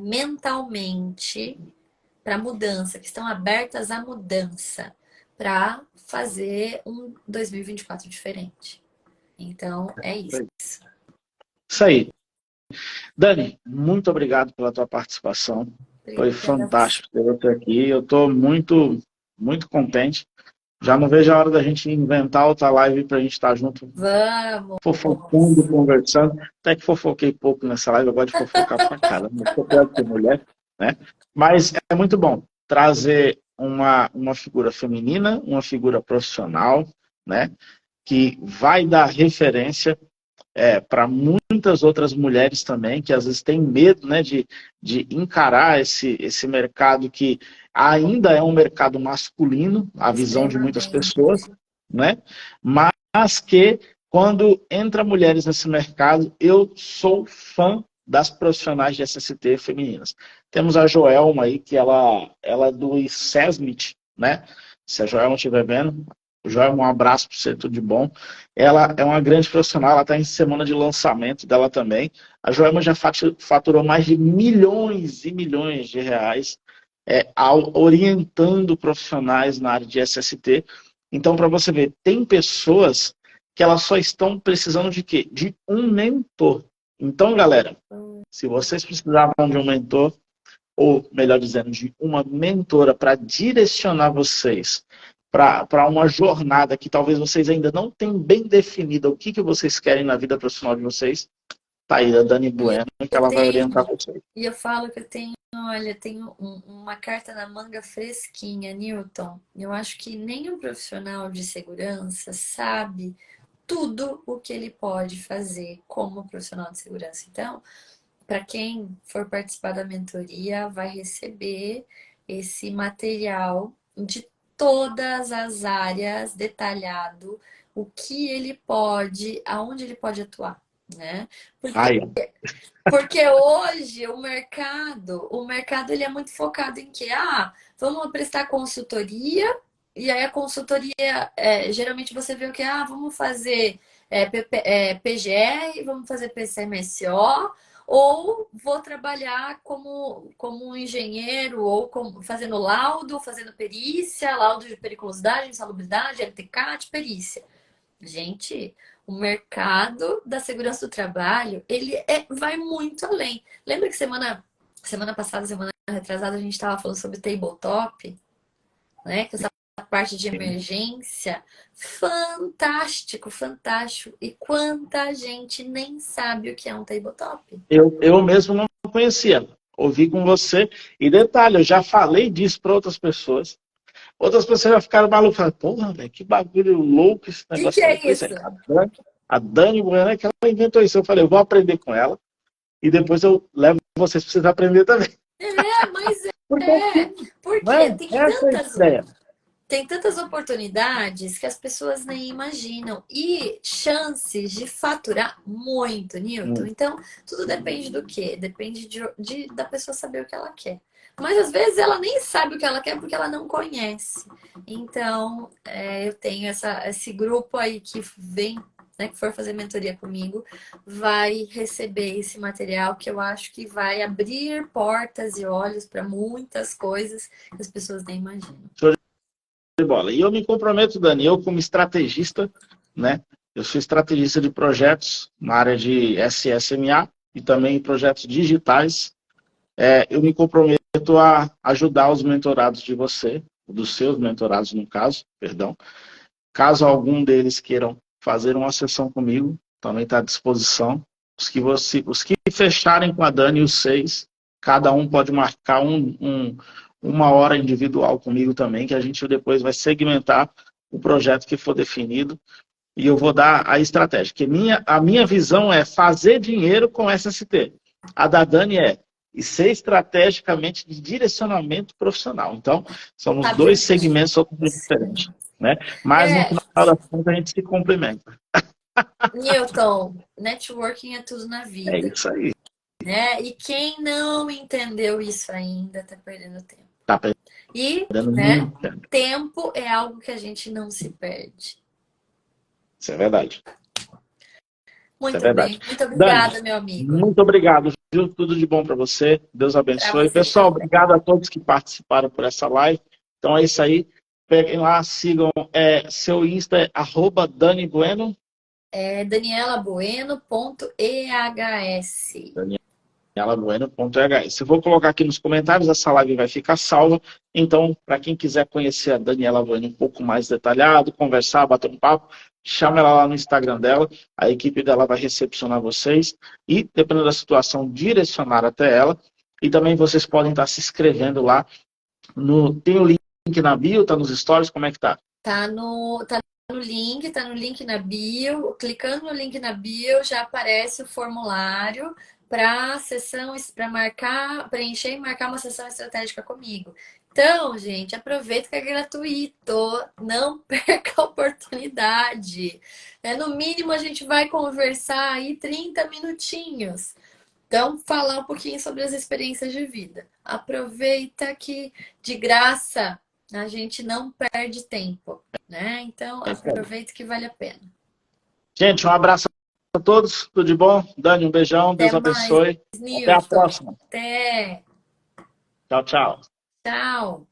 mentalmente para mudança, que estão abertas à mudança, para fazer um 2024 diferente. Então, é isso. Isso aí. Dani, muito obrigado pela tua participação. Foi Obrigada a você. fantástico ter você aqui. Eu estou muito, muito contente. Já não vejo a hora da gente inventar outra live para a gente estar junto, fofocando, Vamos! conversando. Até que fofoquei pouco nessa live, eu gosto de fofocar pra caramba. Eu quero ter mulher, né? Mas é muito bom trazer uma figura feminina, uma figura profissional, né? Que vai dar referência para muitas outras mulheres também, que às vezes têm medo, né, de encarar esse mercado que ainda é um mercado masculino, a visão de muitas pessoas, Extremamente. né? Mas que quando entra mulheres nesse mercado, eu sou fã das profissionais de SST femininas. Temos a Joelma aí, que ela é do SESMIT, né? Se a Joelma estiver vendo, Joelma, um abraço para você, tudo de bom. Ela é uma grande profissional, ela está em semana de lançamento dela também. A Joelma já faturou mais de milhões e milhões de reais orientando profissionais na área de SST. Então, para você ver, tem pessoas que elas só estão precisando de quê? De um mentor. Então, galera, se vocês precisavam de um mentor, ou melhor dizendo, de uma mentora para direcionar vocês para uma jornada que talvez vocês ainda não tenham bem definida o que vocês querem na vida profissional de vocês, tá aí a Dani E Bueno, que eu ela vai orientar tenho, vocês. e eu falo que eu tenho, olha, tenho uma carta na manga fresquinha, Newton. Eu acho que nenhum profissional de segurança sabe tudo o que ele pode fazer como profissional de segurança. Então, para quem for participar da mentoria, vai receber esse material de todas as áreas detalhado, o que ele pode, aonde ele pode atuar, né? Porque, Aí, porque hoje o mercado ele é muito focado em que, vamos prestar consultoria, e aí a consultoria, geralmente você vê o que, vamos fazer PGR, vamos fazer PCMSO, ou vou trabalhar como um engenheiro, ou fazendo laudo, fazendo perícia, laudo de periculosidade, insalubridade, LTK de perícia. Gente, o mercado da segurança do trabalho, vai muito além. Lembra que semana passada, semana retrasada, a gente estava falando sobre tabletop, né? Que essa parte de emergência, fantástico, fantástico. E quanta gente nem sabe o que é um tabletop. Eu mesmo não conhecia. Ouvi com você. E detalhe, eu já falei disso para outras pessoas. Outras pessoas já ficaram malucas. Falaram, porra, velho, que bagulho louco esse O que negócio. é Pois isso? a Dani Bueno é que ela inventou isso. Eu falei, eu vou aprender com ela. E depois eu levo vocês para vocês aprenderem também. Mas Porque porque essa é a ideia. tem tantas oportunidades que as pessoas nem imaginam. E chances de faturar muito, Newton. Então, tudo depende do quê? Depende da pessoa saber o que ela quer. Mas às vezes ela nem sabe o que ela quer porque ela não conhece. Então, eu tenho esse grupo aí que vem, né, que for fazer mentoria comigo, vai receber esse material que eu acho que vai abrir portas e olhos para muitas coisas que as pessoas nem imaginam. De bola. E eu me comprometo, Dani, eu como estrategista, né? Eu sou estrategista de projetos na área de SSMA e também projetos digitais. Eu me comprometo a ajudar os mentorados de você, dos seus mentorados no caso, perdão. Caso algum deles queiram fazer uma sessão comigo, também está à disposição. Os que fecharem com a Dani, os 6, cada um pode marcar uma hora individual comigo também, que a gente depois vai segmentar o projeto que for definido e eu vou dar a estratégia. Que a minha visão é fazer dinheiro com SST. A da Dani ser estrategicamente de direcionamento profissional. Então, são os dois segmentos totalmente diferentes. Né? Mas no final das contas a gente se complementa. Newton, networking é tudo na vida. É isso aí. Né? E quem não entendeu isso ainda está perdendo tempo. Tá perdendo muito tempo. Tempo é algo que a gente não se perde. Isso é verdade. Muito bem. Muito obrigada, Dani, meu amigo. Muito obrigado. Viu? Tudo de bom para você. Deus abençoe. Pessoal, obrigado a todos que participaram por essa live. Então é isso aí. Peguem lá, sigam. Seu Insta é @Dani Bueno. DanielaBueno.ehs. DanielaBueno.ehs. Eu vou colocar aqui nos comentários, essa live vai ficar salva. Então, para quem quiser conhecer a Daniela Bueno um pouco mais detalhado, conversar, bater um papo, chama ela lá no Instagram dela, a equipe dela vai recepcionar vocês e, dependendo da situação, direcionar até ela. E também vocês podem estar se inscrevendo lá. Tem o link na bio, tá nos stories, como é que tá? Tá no link na bio. Clicando no link na bio, já aparece o formulário para sessão, para preencher e marcar uma sessão estratégica comigo. Então, gente, aproveita que é gratuito, não perca a oportunidade. No mínimo, a gente vai conversar aí 30 minutinhos. Então, falar um pouquinho sobre as experiências de vida. Aproveita que, de graça, a gente não perde tempo, né? Então, aproveita que vale a pena. Gente, um abraço a todos, tudo de bom? Dani, um beijão, Deus abençoe. Até a próxima. Até. Tchau, tchau. Tchau.